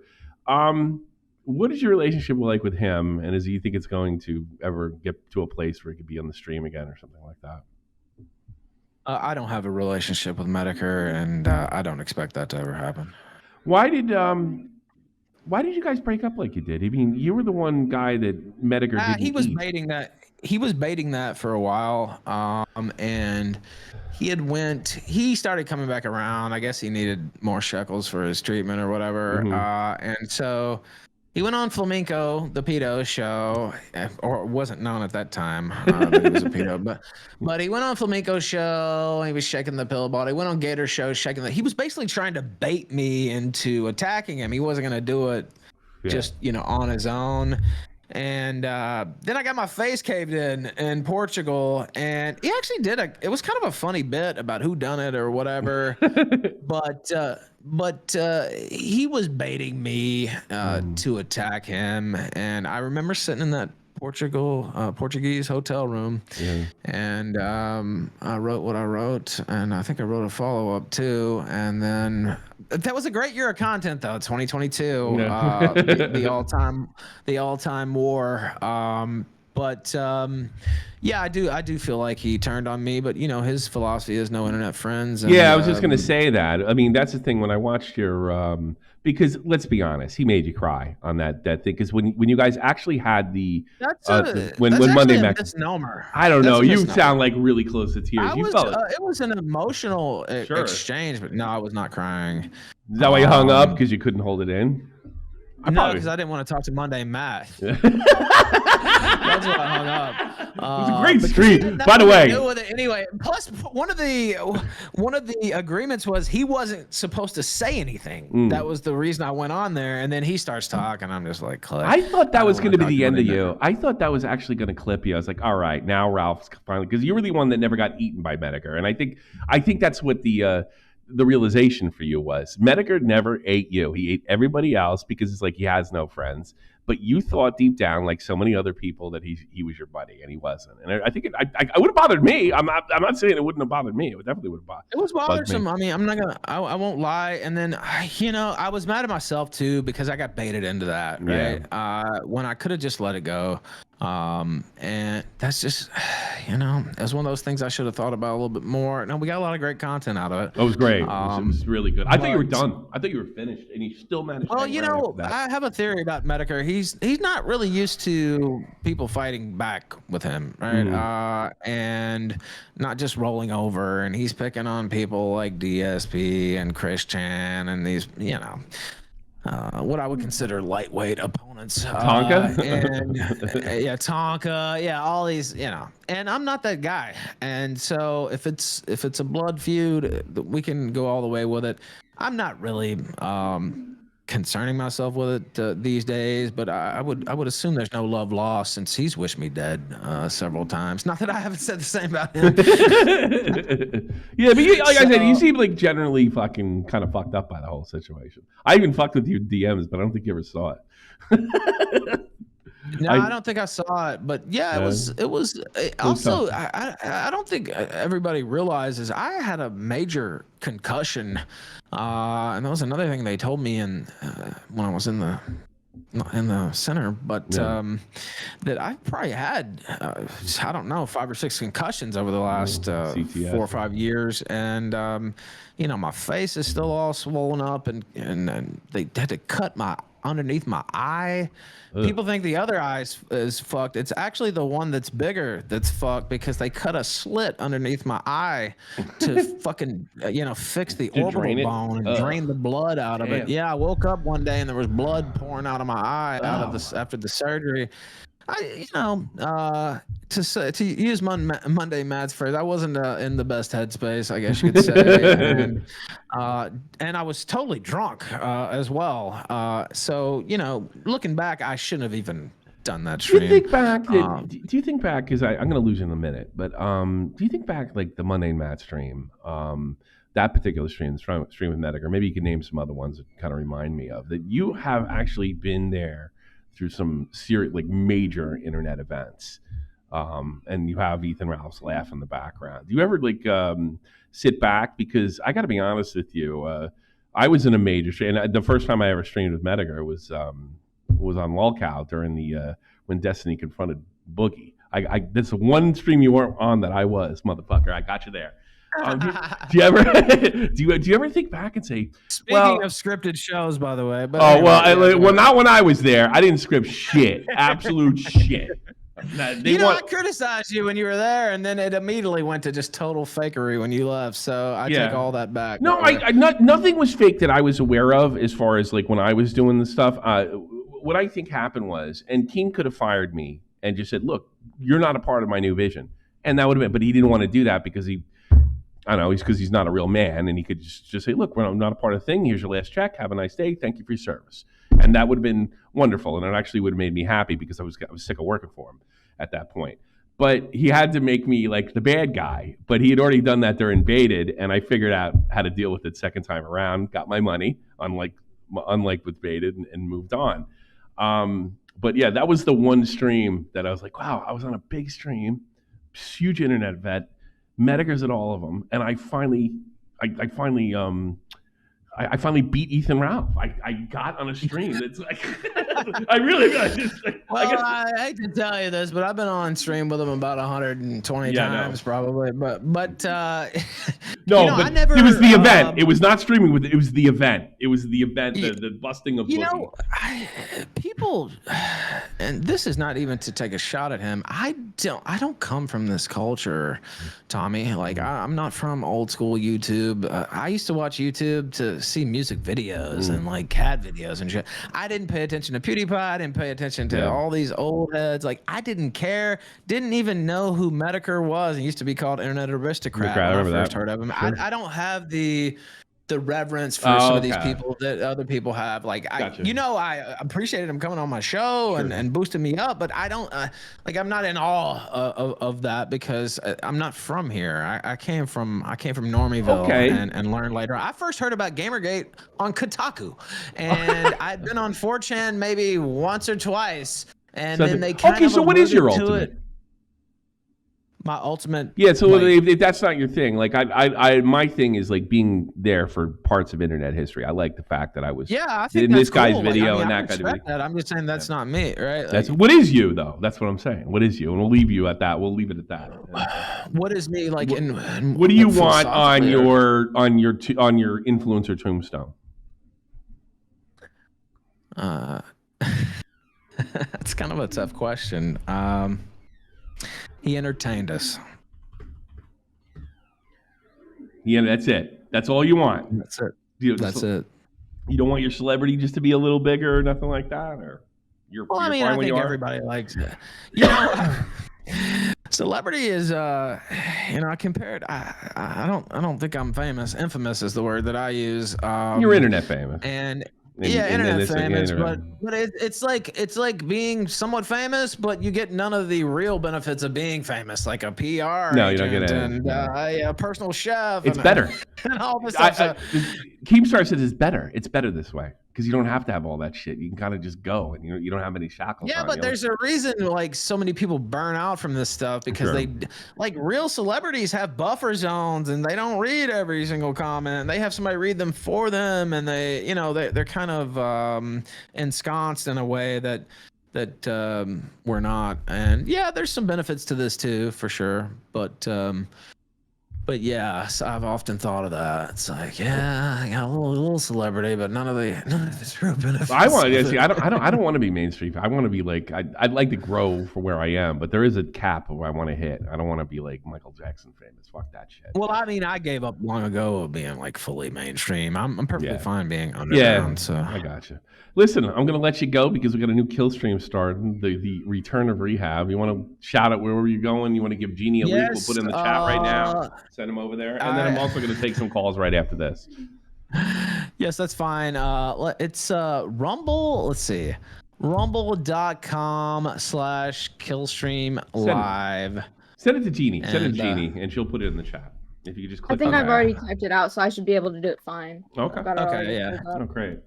What is your relationship like with him, and do you think it's going to ever get to a place where he could be on the stream again or something like that? I don't have a relationship with Medicare, and I don't expect that to ever happen. Why did you guys break up like you did? I mean, you were the one guy that Medicare didn't He was eat. baiting that. He was baiting that for a while, and he started coming back around. I guess he needed more shekels for his treatment or whatever, and so he went on Flamenco, the pedo show, or it wasn't known at that time that he was a pedo, but he went on Flamenco show. He was shaking the pill ball. He went on Gator show, shaking the. He was basically trying to bait me into attacking him. He wasn't going to do it just on his own. And then I got my face caved in Portugal, and he actually did it was kind of a funny bit about who done it or whatever, but he was baiting me to attack him. And I remember sitting in that Portuguese hotel room, and I wrote what I wrote, and I think I wrote a follow-up too. And then that was a great year of content, though. 2022, the all-time war. Yeah, I do feel like he turned on me, but his philosophy is no internet friends. And, I was just going to say that. I mean, that's the thing when I watched your because let's be honest, he made you cry on that thing. Because when you guys actually had when Monday Mac misnomer. I don't know. You sound like really close to tears. It was an emotional exchange, but no, I was not crying. Is that why you hung up? Because you couldn't hold it in? No, because I didn't want to talk to Monday Matt. That's why I hung up. It was a great stream, by the way. Anyway, plus one of the agreements was he wasn't supposed to say anything. That was the reason I went on there, and then he starts talking. I'm just like, click. I thought that was going to be the end of you. I thought that was actually going to clip you. I was like, all right, now Ralph's finally, because you were the one that never got eaten by Medicare, and I think that's what the realization for you was. Medicare never ate you. He ate everybody else because it's like he has no friends. But you thought deep down, like so many other people, that he was your buddy, and he wasn't. And I think it would have bothered me. I'm not saying it wouldn't have bothered me. It would definitely would have bothered. It was bothersome. I mean, I won't lie. And then I was mad at myself too because I got baited into that. Right. Yeah. When I could have just let it go. And that's just, it was one of those things I should have thought about a little bit more. No, we got a lot of great content out of it. It was great. It was really good. I thought you were done. I thought you were finished, and you still managed. Well, I have a theory about Medicare. He's not really used to people fighting back with him, right? And not just rolling over. And he's picking on people like DSP and Christian and these, what I would consider lightweight opponents. Tonka? Tonka. All these, and I'm not that guy. And so if it's a blood feud, we can go all the way with it. I'm not really concerning myself with it these days, but I would assume there's no love lost since he's wished me dead several times. Not that I haven't said the same about him. Yeah, but I said, you seem like generally fucking kind of fucked up by the whole situation. I even fucked with your DMs, but I don't think you ever saw it. No, I don't think I saw it, but yeah, it was also, I don't think everybody realizes I had a major concussion. And that was another thing they told me when I was in the center, but that I probably had, I don't know, 5 or 6 concussions over the last 4 or 5 years. And, my face is still all swollen up and they had to cut underneath my eye. Ugh. People think the other eye is fucked. It's actually the one that's bigger that's fucked because they cut a slit underneath my eye to fucking fix the orbital bone and drain the blood out of it. Yeah, I woke up one day and there was blood pouring out of my eye after the surgery. To use Monday Matt's phrase, I wasn't in the best headspace, I guess you could say, and I was totally drunk as well. So looking back, I shouldn't have even done that stream. Do you think back? Do you think back? Because I'm going to lose you in a minute, but do you think back like the Monday Matt stream? That particular stream with Medicare, maybe you can name some other ones that kind of remind me of that. You have actually been there through some serious, like major internet events. And you have Ethan Ralph's laugh in the background. Do you ever like sit back? Because I got to be honest with you, I was in a major stream. And the first time I ever streamed with Mediger was on lolcow during the when Destiny confronted Boogie. That's one stream you weren't on that I was, motherfucker. I got you there. Do you ever do you ever think back and say, Speaking of scripted shows, by the way? But well, not when I was there. I didn't script shit, absolute shit. I criticized you when you were there, and then it immediately went to just total fakery when you left. So I take all that back. No, nothing was fake that I was aware of as far as like when I was doing the stuff. What I think happened was, and King could have fired me and just said, "Look, you're not a part of my new vision," and that would have been. But he didn't want to do that because I don't know, because he's not a real man, and he could just say, "Look, I'm not a part of the thing. Here's your last check. Have a nice day. Thank you for your service." And that would have been wonderful, and it actually would have made me happy because I was sick of working for him at that point. But he had to make me like the bad guy. But he had already done that during Baited, and I figured out how to deal with it second time around. Got my money, unlike with Baited, and moved on. But yeah, that was the one stream that I was like, wow, I was on a big stream, huge internet vet, Mediger's at all of them, and I finally beat Ethan Ralph. I got on a stream. It's like I hate to tell you this, but I've been on stream with him about 120 times probably. But no, but I never. It was the event. It was not streaming with it. It was the event. It was the event. The busting of people, and this is not even to take a shot at him. I don't come from this culture, Tommy. Like I'm not from old school YouTube. I used to watch YouTube to see music videos and like cat videos and shit. I didn't pay attention to PewDiePie. I didn't pay attention to all these old heads. Like I didn't care. Didn't even know who Mediger was. He used to be called Internet Aristocrat when I first heard of him. Sure. I don't have the reverence for some of these people that other people have. Like I appreciated him coming on my show and boosting me up, but I don't I'm not in awe of that because I'm not from here. I came from Normie and learned later. I first heard about Gamergate on Kotaku, and I'd been on 4chan maybe once or twice, and then they kind of so what is your ultimate? My ultimate. Yeah, so if that's not your thing, like I my thing is like being there for parts of internet history. I like the fact that I was I think in this guy's cool. video and that guy's video. I'm just saying that's not me, right? That's what is you though. That's what I'm saying. What is you? And we'll leave you at that. We'll leave it at that. What is me like? What do you want on your influencer tombstone? That's kind of a tough question. He entertained us. Yeah, that's it. That's all you want. That's it. That's it. You don't want your celebrity just to be a little bigger or nothing like that, or I think everybody likes it. Celebrity is, I compare it. I don't think I'm famous. Infamous is the word that I use. You're internet famous. And internet famous, but it's like being somewhat famous, but you get none of the real benefits of being famous, like a PR. No, you don't get it. And a personal chef. It's better. And all this stuff. Keemstar says it's better. It's better this way because you don't have to have all that shit. You can kind of just go, and you don't have any shackles. Yeah, but there's a reason like so many people burn out from this stuff because they like real celebrities have buffer zones and they don't read every single comment. They have somebody read them for them, and they're kind of ensconced in a way that we're not. And there's some benefits to this too, for sure. But yeah, so I've often thought of that. It's like, I got a little celebrity, but none of the true benefits. I want to see. I don't want to be mainstream. I want to be like I'd like to grow for where I am, but there is a cap of where I want to hit. I don't want to be like Michael Jackson famous. Fuck that shit. Well, I mean, I gave up long ago of being like fully mainstream. I'm perfectly fine being underground. So I gotcha. Listen, I'm gonna let you go because we got a new kill stream starting. The return of rehab. You want to shout out where were you going? You want to give Jeannie a link? We'll put in the chat right now. Send him over there, and then I'm also going to take some calls right after this. Yes, that's fine. It's Rumble. Let's see, rumble.com/killstream live. Send it to Jeannie. Send it to Jeannie, and she'll put it in the chat. If you just click. I think I've already typed it out, so I should be able to do it fine. Okay. Okay. Yeah. Oh, great.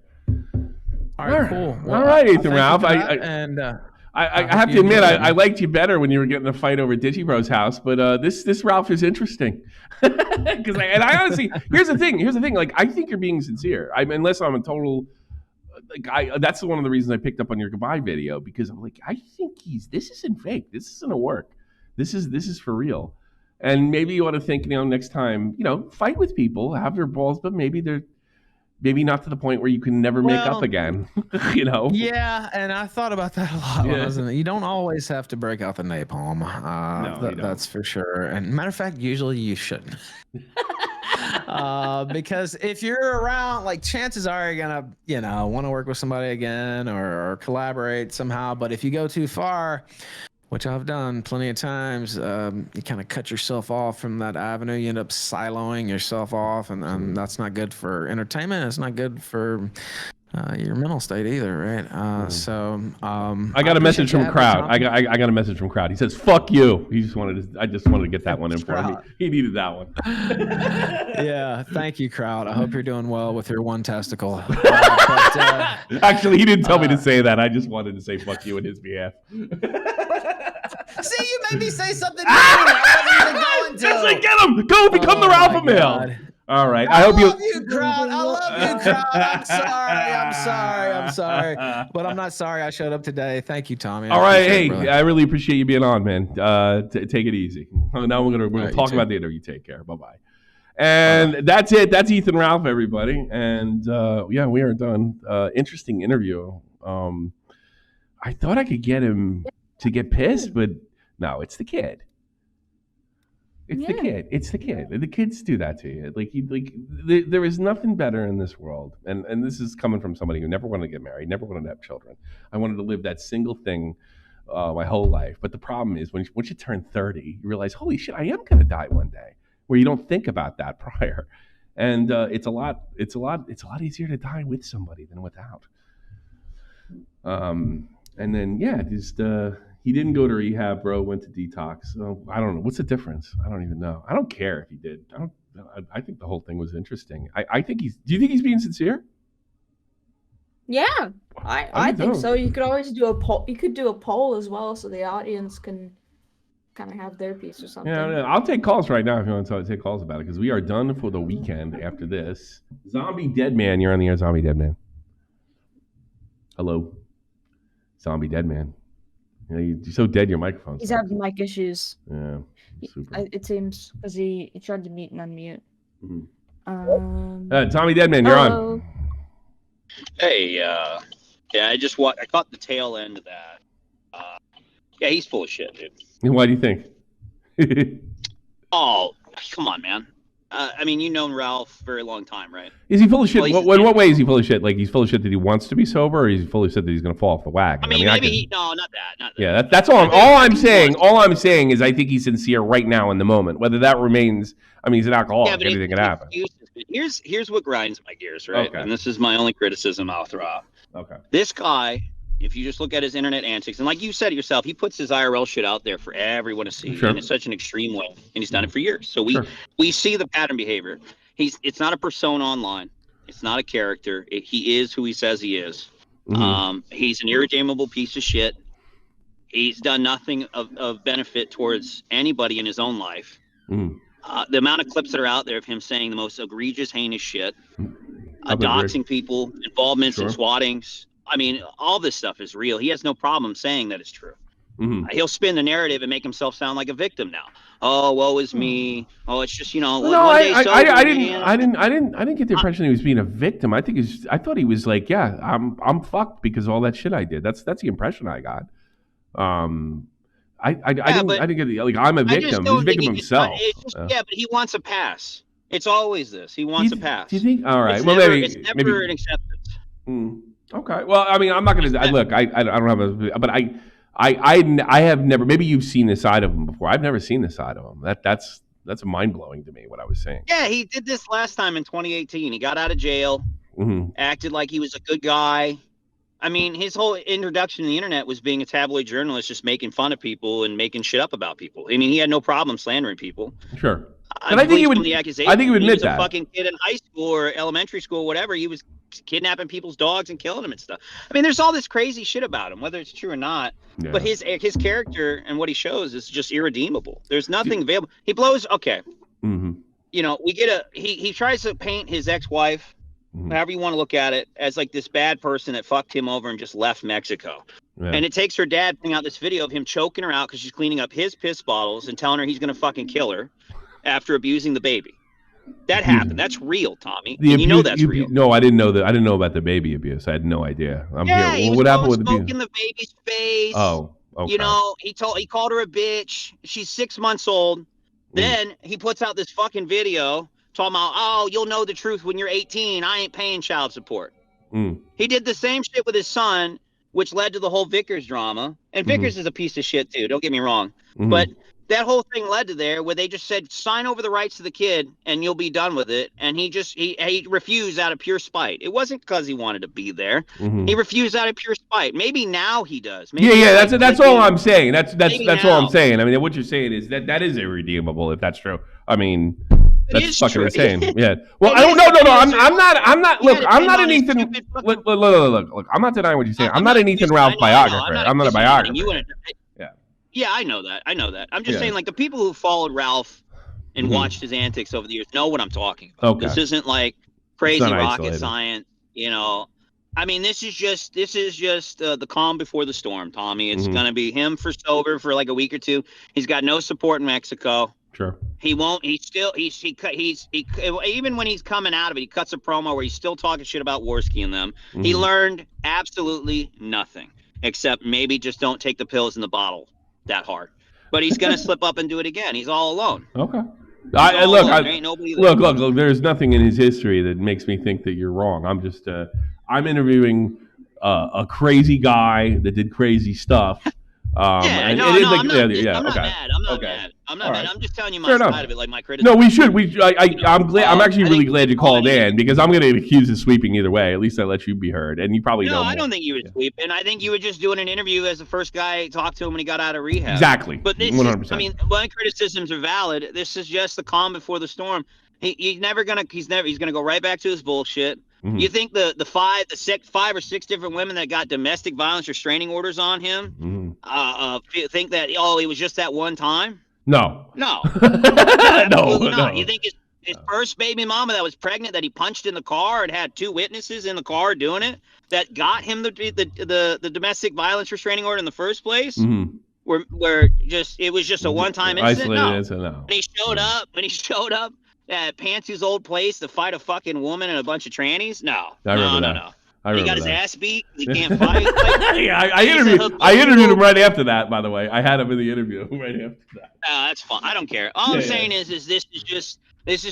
All right, cool. Well, all right, Ethan Ralph. I have to admit, I liked you better when you were getting a fight over Digibro's house, but this Ralph is interesting. Because I honestly, here's the thing. Like, I think you're being sincere. Unless I'm a total, that's one of the reasons I picked up on your goodbye video, because I'm like, I think this isn't fake. This isn't a work. This is for real. And maybe you ought to think, next time, fight with people, have their balls, but maybe not to the point where you can never make up again. Yeah, and I thought about that a lot. Yeah. You don't always have to break out the napalm. That's for sure. And matter of fact, usually you shouldn't. Because if you're around, like, chances are you're gonna, want to work with somebody again or collaborate somehow. But if you go too far, which I've done plenty of times, you kind of cut yourself off from that avenue. You end up siloing yourself off, and that's not good for entertainment. It's not good for your mental state either, right? I got a message from Crowd. I got a message from Crowd. He says, "Fuck you." I just wanted to get that one in for me. He needed that one. Yeah, thank you, Crowd. I hope you're doing well with your one testicle. Actually, he didn't tell me to say that. I just wanted to say "fuck you" in his behalf. See, you made me say something. I wasn't even going to. Get him. Go become the Alpha male. All right. I hope love you, Crowd. I love you, Crowd. I'm sorry. But I'm not sorry I showed up today. Thank you, Tommy. All right. Hey, I really appreciate you being on, man. Take it easy. Now we're gonna talk about the interview. Take care. Bye-bye. And that's it. That's Ethan Ralph, everybody. And yeah, we are done. Interesting interview. I thought I could get him to get pissed, but no, it's the kid. It's the kid. It's the kid. The kids do that to you. There is nothing better in this world. And this is coming from somebody who never wanted to get married, never wanted to have children. I wanted to live that single thing my whole life. But the problem is once you turn 30, you realize, holy shit, I am going to die one day. Where you don't think about that prior. And it's a lot easier to die with somebody than without. And then just he didn't go to rehab, bro. Went to detox. So I don't know what's the difference. I don't even know. I don't care if he did. I think the whole thing was interesting. I think do you think he's being sincere? Yeah, I think so. You could always do a poll. You could do a poll as well, so the audience can kind of have their piece or something. Yeah, I'll take calls right now if you want to take calls about it, because we are done for the weekend after this. Zombie Dead Man, you're on the air. Zombie Dead Man. Hello, Zombie Dead Man. You're so dead. Your microphone's. He's having mic issues. Yeah, super. It seems because he tried to mute and unmute. Mm-hmm. Zombie Dead Man, you're on. Hey, I caught the tail end of that. Yeah, he's full of shit, dude. Why do you think? Oh, come on, man. I mean, you've known Ralph a very long time, right? Is he full of shit? In what way is he full of shit? Like, he's full of shit that he wants to be sober, or is he full of shit that he's going to fall off the wagon? No, not that. Not that. Yeah, that's all. All I'm saying is I think he's sincere right now in the moment. Whether that remains, he's an alcoholic. Yeah, anything can happen. Here's what grinds my gears, right? Okay. And this is my only criticism I'll throw out. Okay. This guy, if you just look at his internet antics, and like you said yourself, he puts his IRL shit out there for everyone to see in such an extreme way, and he's done it for years. So we see the pattern behavior. It's not a persona online. It's not a character. He is who he says he is. Mm-hmm. He's an irredeemable piece of shit. He's done nothing of benefit towards anybody in his own life. Mm. The amount of clips that are out there of him saying the most egregious, heinous shit, doxing people, involvements in swattings. All this stuff is real. He has no problem saying that it's true. Mm-hmm. He'll spin the narrative and make himself sound like a victim now. Oh, woe is me. Oh, it's just I didn't get the impression he was being a victim. I thought he was like, yeah, I'm fucked because of all that shit I did. That's the impression I got. I didn't get like I'm a victim. He's a victim himself. But he wants a pass. It's always this. He wants a pass. Do you think? All right. It's never an acceptance. Okay. Well, I'm not going to look. I don't have a, but I have never. Maybe you've seen this side of him before. I've never seen this side of him. That's mind blowing to me. What I was saying. Yeah, he did this last time in 2018. He got out of jail, acted like he was a good guy. His whole introduction to the internet was being a tabloid journalist, just making fun of people and making shit up about people. He had no problem slandering people. Sure. And I think he would. I think he would admit that. A fucking kid in high school or elementary school, whatever. He was kidnapping people's dogs and killing them and stuff. I mean, there's all this crazy shit about him, whether it's true or not. Yeah. But his character and what he shows is just irredeemable. There's nothing available. He blows. Okay. Mm-hmm. You know, he tries to paint his ex-wife, however you want to look at it, as like this bad person that fucked him over and just left Mexico. Yeah. And it takes her dad putting out this video of him choking her out because she's cleaning up his piss bottles and telling her he's going to fucking kill her after abusing the baby. That happened. That's real, Tommy. And you know that's real. No, I didn't know that. I didn't know about the baby abuse. I had no idea. He was what happened with smoking the baby's face. Oh, okay. You know, he called her a bitch. She's 6 months old. Then he puts out this fucking video talking about, oh, you'll know the truth when you're 18. I ain't paying child support. He did the same shit with his son, which led to the whole Vickers drama. And Vickers is a piece of shit too, don't get me wrong. But that whole thing led to there where they just said, sign over the rights to the kid and you'll be done with it. And he refused out of pure spite. It wasn't because he wanted to be there. He refused out of pure spite. Maybe now he does. Maybe that's all I'm saying. That's all I'm saying. I mean, what you're saying is that is irredeemable if that's true. I mean, that's fucking insane. Yeah. Well, I don't know. No. I'm not. Look, I'm not an Ethan. Look. I'm not denying what you're saying. I'm not an Ethan Ralph biographer. I'm not a biographer. Yeah, I know that. I'm just saying, like, the people who followed Ralph and watched his antics over the years know what I'm talking about. Okay. This isn't like crazy rocket science, you know. I mean, this is just the calm before the storm, Tommy. It's gonna be him for sober for like a week or two. He's got no support in Mexico. Sure. He won't. Even when he's coming out of it, he cuts a promo where he's still talking shit about Worski and them. He learned absolutely nothing except maybe just don't take the pills in the bottle that hard. But he's gonna slip up and do it again. He's all alone. Okay. Look. There's nothing in his history that makes me think that you're wrong. I'm just I'm interviewing a crazy guy that did crazy stuff. I'm not mad. I'm not mad. I'm just telling you my side of it, like my criticism. No, we should. I'm glad. I'm actually really glad you called in because I'm going to accuse of sweeping either way. At least I let you be heard, and you probably know. No, I don't think you would sweep, and I think you were just doing an interview as the first guy talked to him when he got out of rehab. Exactly. But this 100%. I mean, my criticisms are valid. This is just the calm before the storm. He's gonna go right back to his bullshit. You think the 5 or 6 different women that got domestic violence restraining orders on him think that it was just that one time? No. No. You think his first baby mama that was pregnant that he punched in the car and had 2 witnesses in the car doing it that got him the domestic violence restraining order in the first place? Where it was just a one-time incident? No. When he showed up at Pantsu's old place to fight a fucking woman and a bunch of trannies? No. He got his ass beat. He can't fight. I interviewed him right after that. By the way, I had him in the interview right after that. That's fine. I don't care. All I'm saying is this is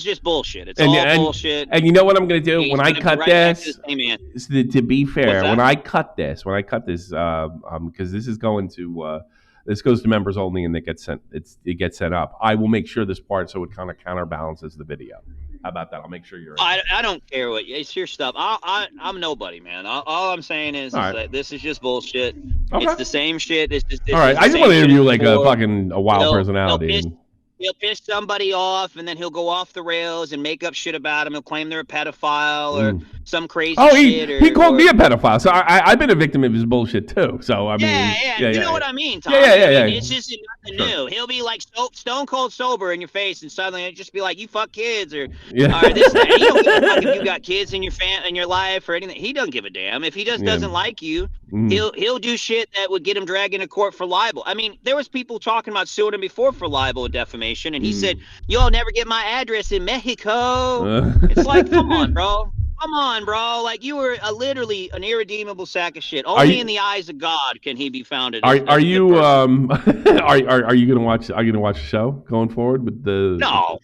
just bullshit. It's all bullshit. And you know what I'm going to do when I cut this? To be fair, when I cut this, because this is going to. This goes to members only, and it gets sent up. I will make sure this part so it kind of counterbalances the video. How about that? I'll make sure you're. I don't care what it's your stuff. I'm nobody, man. All I'm saying is that this is just bullshit. Okay. It's the same shit. All right. I just want to interview like a wild personality. He'll piss somebody off, and then he'll go off the rails and make up shit about him. He'll claim they're a pedophile or some crazy shit. He called me a pedophile, so I've been a victim of his bullshit too. So I mean, you know what I mean, Tom? Yeah. It's just nothing new. He'll be like stone cold sober in your face, and suddenly it'll just be like, "You fuck kids," or this. He don't give a fuck if you got kids in your life or anything. He doesn't give a damn. If he doesn't like you, he'll do shit that would get him dragged into court for libel. I mean, there was people talking about suing him before for libel and defamation. And he said, "You'll never get my address in Mexico." It's like, come on, bro. Like, you were literally an irredeemable sack of shit. Only in the eyes of God can he be founded. Are you gonna watch? Are you gonna watch the show going forward with the? No,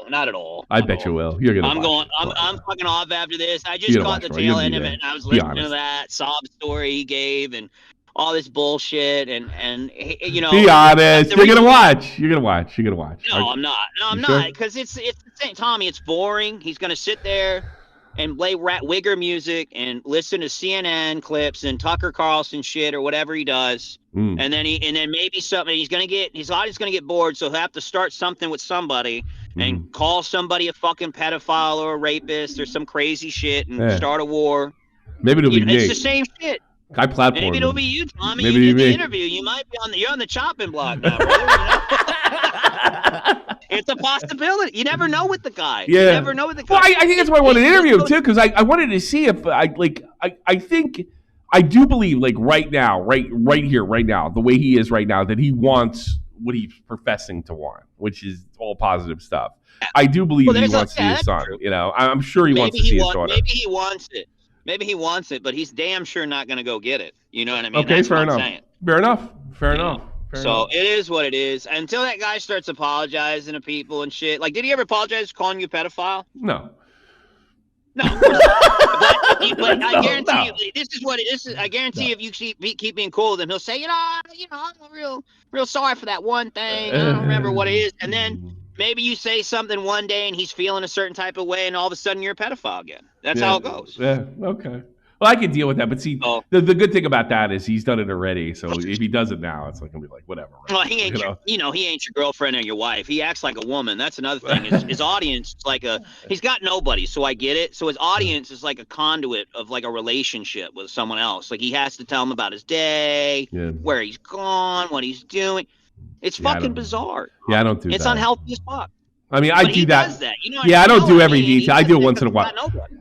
not at all. I bet you will. You're gonna. I'm fucking off after this. I just caught the tail end of it, and I was listening to that sob story he gave, and all this bullshit, and you know. Be honest. You're gonna watch. No, I'm not. I'm not, because it's the same. Tommy, it's boring. He's gonna sit there and play Wigger music and listen to CNN clips and Tucker Carlson shit or whatever he does, and then maybe something. His audience gonna get bored, so he'll have to start something with somebody, and call somebody a fucking pedophile or a rapist or some crazy shit and start a war. Maybe it'll be me. It's the same shit. I platform. Maybe it'll be you, Tommy. Maybe you did the interview. You might be you're on the chopping block now, brother. You know? It's a possibility. You never know with the guy. Yeah. You never know with the guy. Well, I think that's why I wanted to interview him too, because I wanted to see if I think I do believe like right now, right here, right now, the way he is right now, that he wants what he's professing to want, which is all positive stuff. I do believe he wants to see his son. True. You know, I'm sure he wants to see his daughter. Maybe he wants it. Maybe he wants it, but he's damn sure not going to go get it. You know what I mean? Okay, fair enough. Fair enough. So it is what it is. Until that guy starts apologizing to people and shit. Like, did he ever apologize for calling you a pedophile? No. No, of course not. But I guarantee you, this is what it is. I guarantee if you keep being cool with him, he'll say, I'm real sorry for that one thing. I don't remember what it is. And then maybe you say something one day and he's feeling a certain type of way, and all of a sudden you're a pedophile again. That's how it goes. Yeah. Okay. Well, I can deal with that, but see, the good thing about that is he's done it already. So if he does it now, it's like gonna be like whatever. Right? Well, he ain't he ain't your girlfriend or your wife. He acts like a woman. That's another thing. His audience is like he's got nobody, so I get it. So his audience is like a conduit of like a relationship with someone else. Like he has to tell him about his day, where he's gone, what he's doing. It's fucking bizarre. Yeah, I don't do that. It's unhealthy as fuck. I mean, I do that. Does that. You know I don't do every detail. I do it once in a while.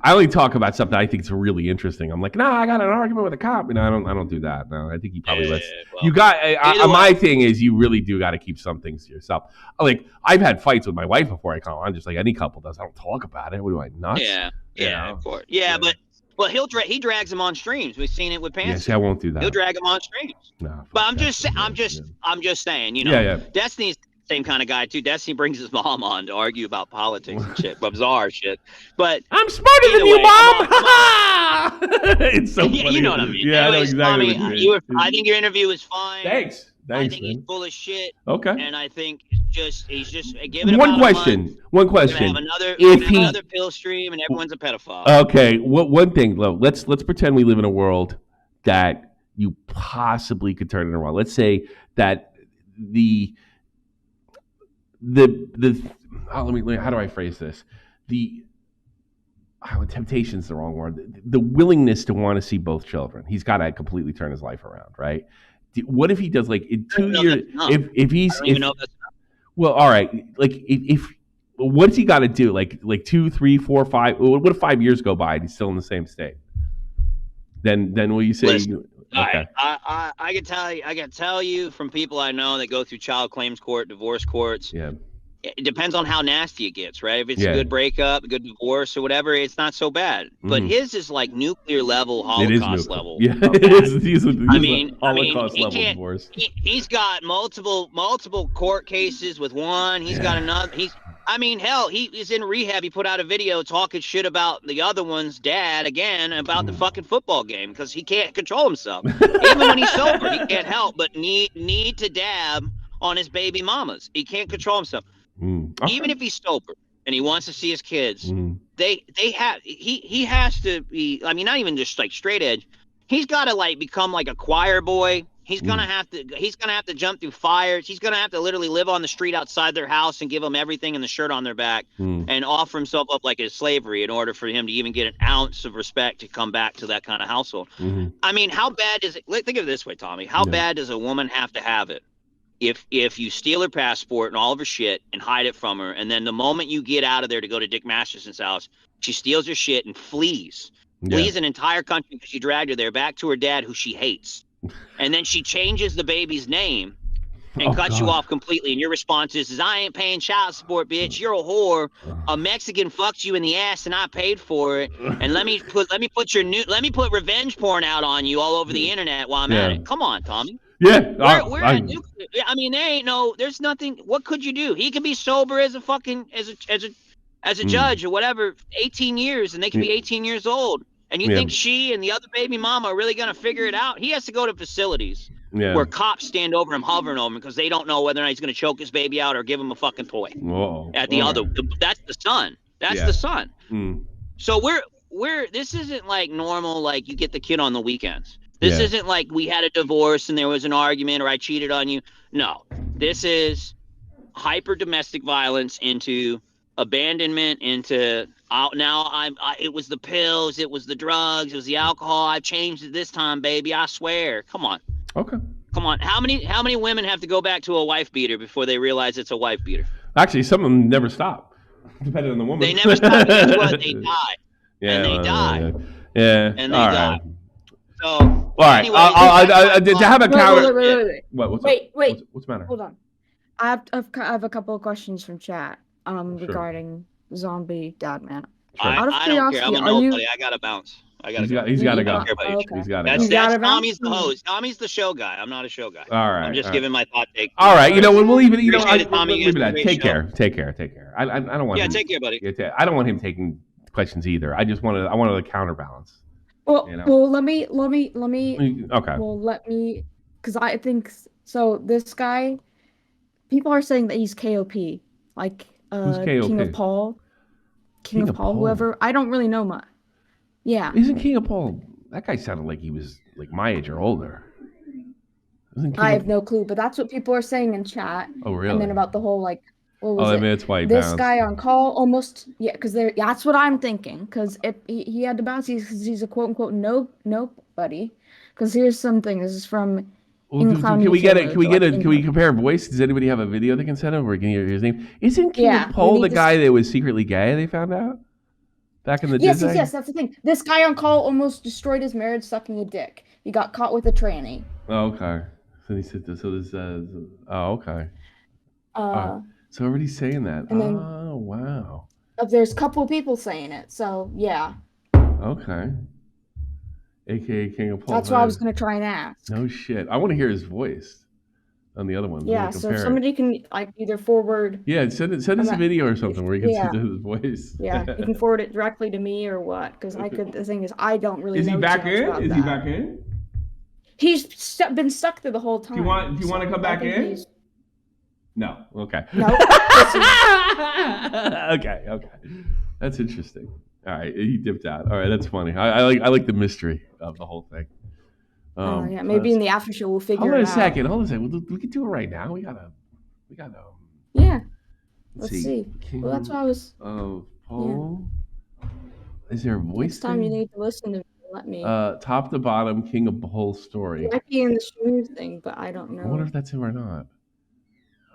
I only talk about stuff that I think is really interesting. I'm like, no, I got an argument with a cop. I don't do that. No, I think he probably lets. Well, you got. My thing is, you really do got to keep some things to yourself. Like I've had fights with my wife before I call. I'm just like any couple does. I don't talk about it. What do I nuts? Yeah, of course. Yeah, but. Well, he drags them on streams. We've seen it with Pansy. Yes, I won't do that. He'll drag them on streams. No, but I'm just saying, you know, Destiny's the same kind of guy too. Destiny brings his mom on to argue about politics and shit, bizarre shit. But I'm smarter than you, Mom. It's so funny. You know what I mean. Yeah, anyways, I know exactly what you mean. I think your interview was fine. Thanks. I think he's full of shit. Okay. And I think he's just giving one question. Have another pill stream, and everyone's a pedophile. Okay. One thing, though. Let's pretend we live in a world that you possibly could turn it around. Let's say that the how do I phrase this? Temptation's the wrong word. The willingness to want to see both children. He's got to completely turn his life around, right? What if he does like in 2 years? If he's well, all right. Like if what's he got to do? Like 2, 3, 4, 5. What if 5 years go by and he's still in the same state? Then will you say? Listen, okay. I can tell you from people I know that go through child claims court, divorce courts. Yeah. It depends on how nasty it gets, right? If it's a good breakup, a good divorce, or whatever, it's not so bad. But his is like nuclear level, Holocaust level. Yeah, it is. He's Holocaust level divorce. He's got multiple court cases with one. He's got another. Hell, he is in rehab. He put out a video talking shit about the other one's dad again about the fucking football game because he can't control himself. Even when he's sober, he can't help but need to dab on his baby mamas. He can't control himself. Okay. Even if he's sober and he wants to see his kids, he has to be. I mean, not even just like straight edge. He's got to like become like a choir boy. He's gonna have to jump through fires. He's gonna have to literally live on the street outside their house and give them everything and the shirt on their back and offer himself up like his slavery in order for him to even get an ounce of respect to come back to that kind of household. I mean, how bad is it? Think of it this way, Tommy. How bad does a woman have to have it? If you steal her passport and all of her shit and hide it from her, and then the moment you get out of there to go to Dick Masterson's house, she steals her shit and flees an entire country because you dragged her there back to her dad, who she hates, and then she changes the baby's name and cuts you off completely. And your response is, "I ain't paying child support, bitch. You're a whore. A Mexican fucked you in the ass, and I paid for it. And let me put revenge porn out on you all over the internet while I'm at it." Come on, Tommy. Yeah, I mean, there's nothing. What could you do? He could be sober as a judge or whatever, 18 years, and they could be 18 years old. And you think she and the other baby mama are really gonna figure it out? He has to go to facilities where cops stand over him, hovering over him, because they don't know whether or not he's gonna choke his baby out or give him a fucking toy. Whoa. That's the son. That's the son. So this isn't like normal, like you get the kid on the weekends. This isn't like we had a divorce and there was an argument or I cheated on you. No, this is hyper domestic violence into abandonment into it was the pills, it was the drugs, it was the alcohol. I've changed it this time, baby. I swear. Come on. Okay. Come on. How many women have to go back to a wife beater before they realize it's a wife beater? Actually, some of them never stop, depending on the woman. They never stop. Guess what? They die. Yeah, and they die. Yeah. And they die. So, all right. Anyway, to have a counter. Wait. What's the matter? Hold on. I have a couple of questions from chat regarding zombie dad man. Sure. I don't care. I'm a nobody. I gotta bounce. He's got to go. Okay. He's got to go. That's Tommy's the host. Tommy's the show guy. I'm not a show guy. All right. I'm just giving my thought take. All right. We'll leave it. Leave it at that. Take care. I don't want. Yeah, take care, buddy. I don't want him taking questions either. I wanted a counterbalance. Well, let me. Okay. Well, because I think so. This guy, people are saying that he's KOP, like Who's KOP? King of Paul, whoever. I don't really know much. Yeah. Isn't King of Paul? That guy sounded like he was like my age or older. I have no clue, but that's what people are saying in chat. Oh, really? And then about the whole what was it? That's why this guy on call almost because that's what I'm thinking because he had to bounce he's a quote unquote nobody because here's something. This is from. Can we get it? Can we compare voice? Does anybody have a video they can send over? Can you hear his name? Isn't King of Paul the guy that was secretly gay? They found out back in the day. Yes. That's the thing. This guy on call almost destroyed his marriage sucking a dick. He got caught with a tranny. Oh, okay. So he said this. So this. Okay. So everybody's saying that. Oh, wow. There's a couple of people saying it. So yeah. Okay. AKA King of Paul. That's what I was gonna try and ask. No shit. I want to hear his voice on the other one. Yeah. So if somebody can either forward. Yeah, send us a video or something where you can see his voice. Yeah, you can forward it directly to me or what? Because the thing is, I don't really know. Is he back in? Is he back in? He's been stuck there the whole time. Do you want to come back in? No. Okay. No. Okay. That's interesting. All right, he dipped out. All right, that's funny. I like the mystery of the whole thing. Yeah, maybe in the after show we'll figure it out. Hold on a second. We can do it right now. We gotta. Yeah. Let's see. Well, that's what I was. Paul. Yeah. Is there a voice? Next time you need to listen to me, let me. Top to bottom, King of Paul story. It might be in the smooth thing, but I don't know. I wonder if that's him or not.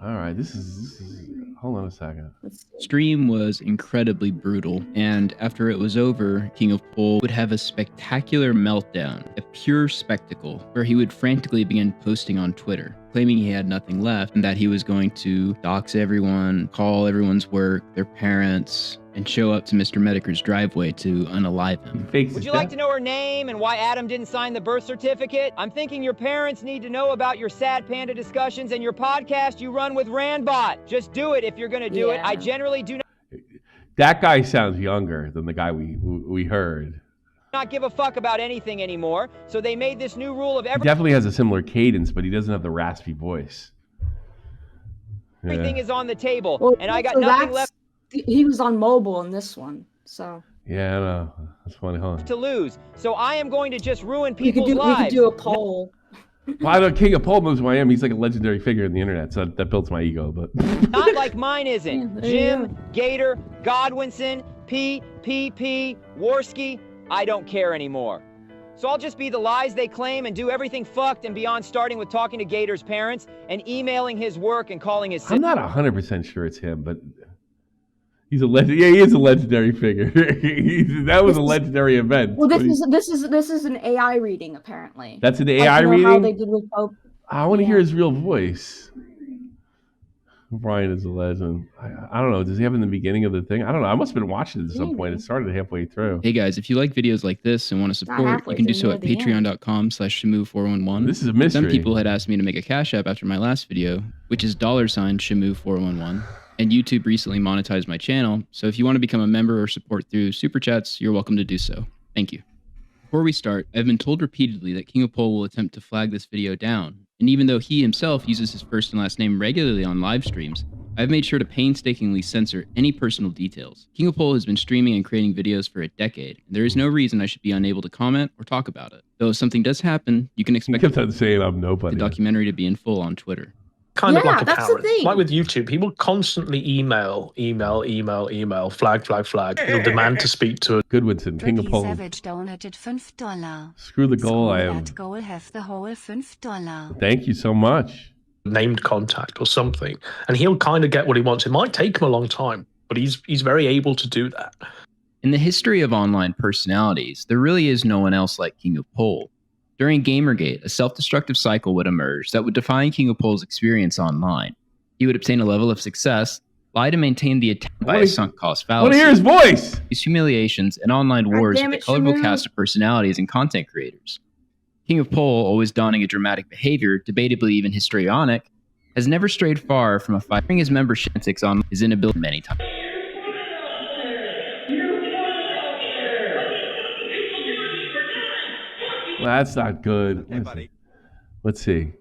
All right, this is. Hold on a second. Stream was incredibly brutal, and after it was over, King of Pol would have a spectacular meltdown, a pure spectacle, where he would frantically begin posting on Twitter, claiming he had nothing left and that he was going to dox everyone, call everyone's work, their parents, and show up to Mr. Mediker's driveway to unalive him. Would you like to know her name and why Adam didn't sign the birth certificate? I'm thinking your parents need to know about your sad panda discussions and your podcast you run with Randbot. Just do it if you're going to do it. I generally do That guy sounds younger than the guy we heard. Not give a fuck about anything anymore. So they made this new rule of He definitely has a similar cadence, but he doesn't have the raspy voice. Everything is on the table, well, and I got nothing left. He was on mobile in this one, so. Yeah, I know. That's funny, huh? To lose. So I am going to just ruin people's lives. We could do a poll. Well, I know King of Pole moves who I am. He's like a legendary figure in the internet, so that builds my ego. But not like mine isn't. Jim, Gator, Godwinson, P, Worski. I don't care anymore. So I'll just be the lies they claim and do everything fucked and beyond, starting with talking to Gator's parents and emailing his work and calling his. I'm not 100% sure it's him, but he's a legend. Yeah, he is a legendary figure. That was a legendary event. Well, this is an AI reading apparently. That's an AI reading. How they did with Pope. I want to hear his real voice. Brian is a legend. I don't know. Does he have in the beginning of the thing? I don't know. I must have been watching it at some point. It started halfway through. Hey guys, if you like videos like this and want to support, you can do so at patreon.com/Shamu411. This is a mystery. Some people had asked me to make a Cash App after my last video, which is $Shamu411. And YouTube recently monetized my channel, so if you want to become a member or support through Super Chats, you're welcome to do so. Thank you. Before we start, I've been told repeatedly that King of Pol will attempt to flag this video down, and even though he himself uses his first and last name regularly on live streams, I've made sure to painstakingly censor any personal details. King of Pol has been streaming and creating videos for a decade, and there is no reason I should be unable to comment or talk about it. Though if something does happen, you can expect kept on saying I'm nobody. The documentary to be in full on Twitter. kind of like a parent. Like with YouTube, he will constantly email, flag. He'll demand to speak to a Goodwinson, King of Poland. Savage donated $5. Screw the goal, I am. That goal have the whole $5. Thank you so much. Named contact or something, and he'll kind of get what he wants. It might take him a long time, but he's very able to do that. In the history of online personalities, there really is no one else like King of Pol. During Gamergate, a self-destructive cycle would emerge that would define King of Pol's experience online. He would obtain a level of success, lie to maintain the attack by a sunk cost fallacy. I want to hear his voice! These humiliations and online wars with a colorful cast of personalities and content creators. King of Pol, always donning a dramatic behavior, debatably even histrionic, has never strayed far from a fighting his membership antics on his inability many times. Well, that's not good. Let's see.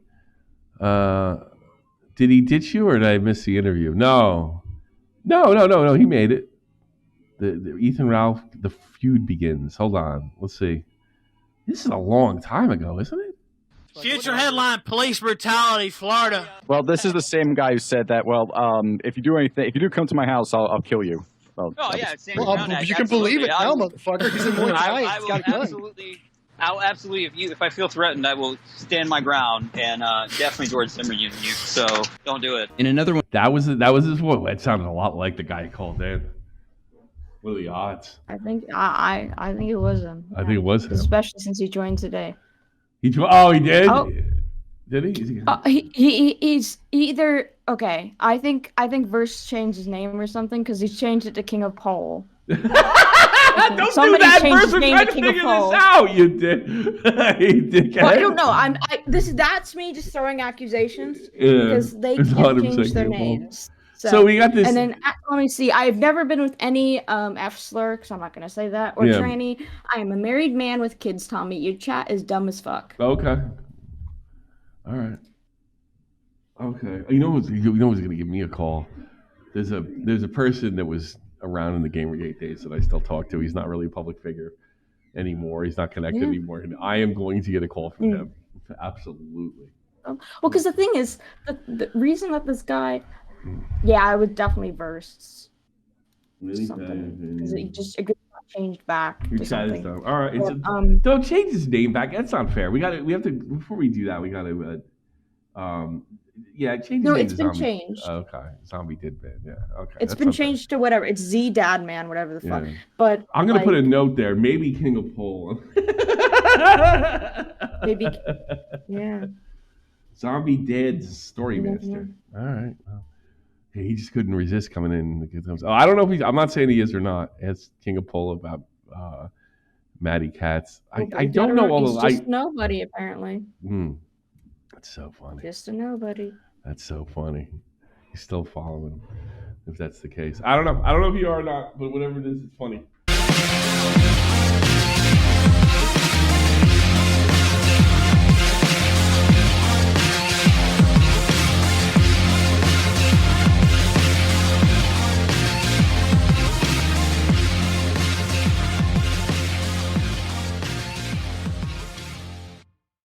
Did he ditch you, or did I miss the interview? No. He made it. The Ethan Ralph, the feud begins. Hold on. Let's see. This is a long time ago, isn't it? Future headline: Police brutality, Florida. Well, this is the same guy who said that. Well, if you do come to my house, I'll kill you. Well, yeah, it's you can believe it now, motherfucker. He's in one guy. I'll absolutely, if I feel threatened, I will stand my ground, and definitely George Zimmerman, so don't do it. In another one, that was his voice. It sounded a lot like the guy he called in. What are the odds? I think it was him. I think it was him, especially since he joined today. He did. Oh. Did he? He's either okay. I think Verse changed his name or something because he's changed it to King of Pol. Don't Somebody do that. changed Verse was his name trying to to King figure of this out. You did. He did. Well, I don't know. That's me just throwing accusations because they can't change their names. So we got this. And then let me see. I've never been with any F slur, so I'm not gonna say that, or tranny. I am a married man with kids. Tommy, your chat is dumb as fuck. Okay. All right. Okay. You know who's gonna give me a call? There's a person that was around in the Gamergate days that I still talk to. He's not really a public figure anymore. He's not connected anymore. And I am going to get a call from him. Absolutely. Well, because the thing is, the reason that this guy, I would definitely Verse something because it got changed back to something. All right. Don't change his name back. That's not fair. We have to before we do that. We got to change his name. No, it's been changed. Okay, Zombie did bad. Yeah, okay. It's been changed to whatever. It's Z Dad Man, whatever the fuck. But I'm gonna put a note there. Maybe King of Pol. Maybe, yeah. Zombie Dad's story master. All right. Well, he just couldn't resist coming in. I don't know if I'm not saying he is or not. It's King of Pol about Maddie Katz. I don't know all the. He's just nobody apparently. That's so funny. Just a nobody. That's so funny. He's still following him. If that's the case, I don't know. I don't know if you are or not, but whatever it is, it's funny.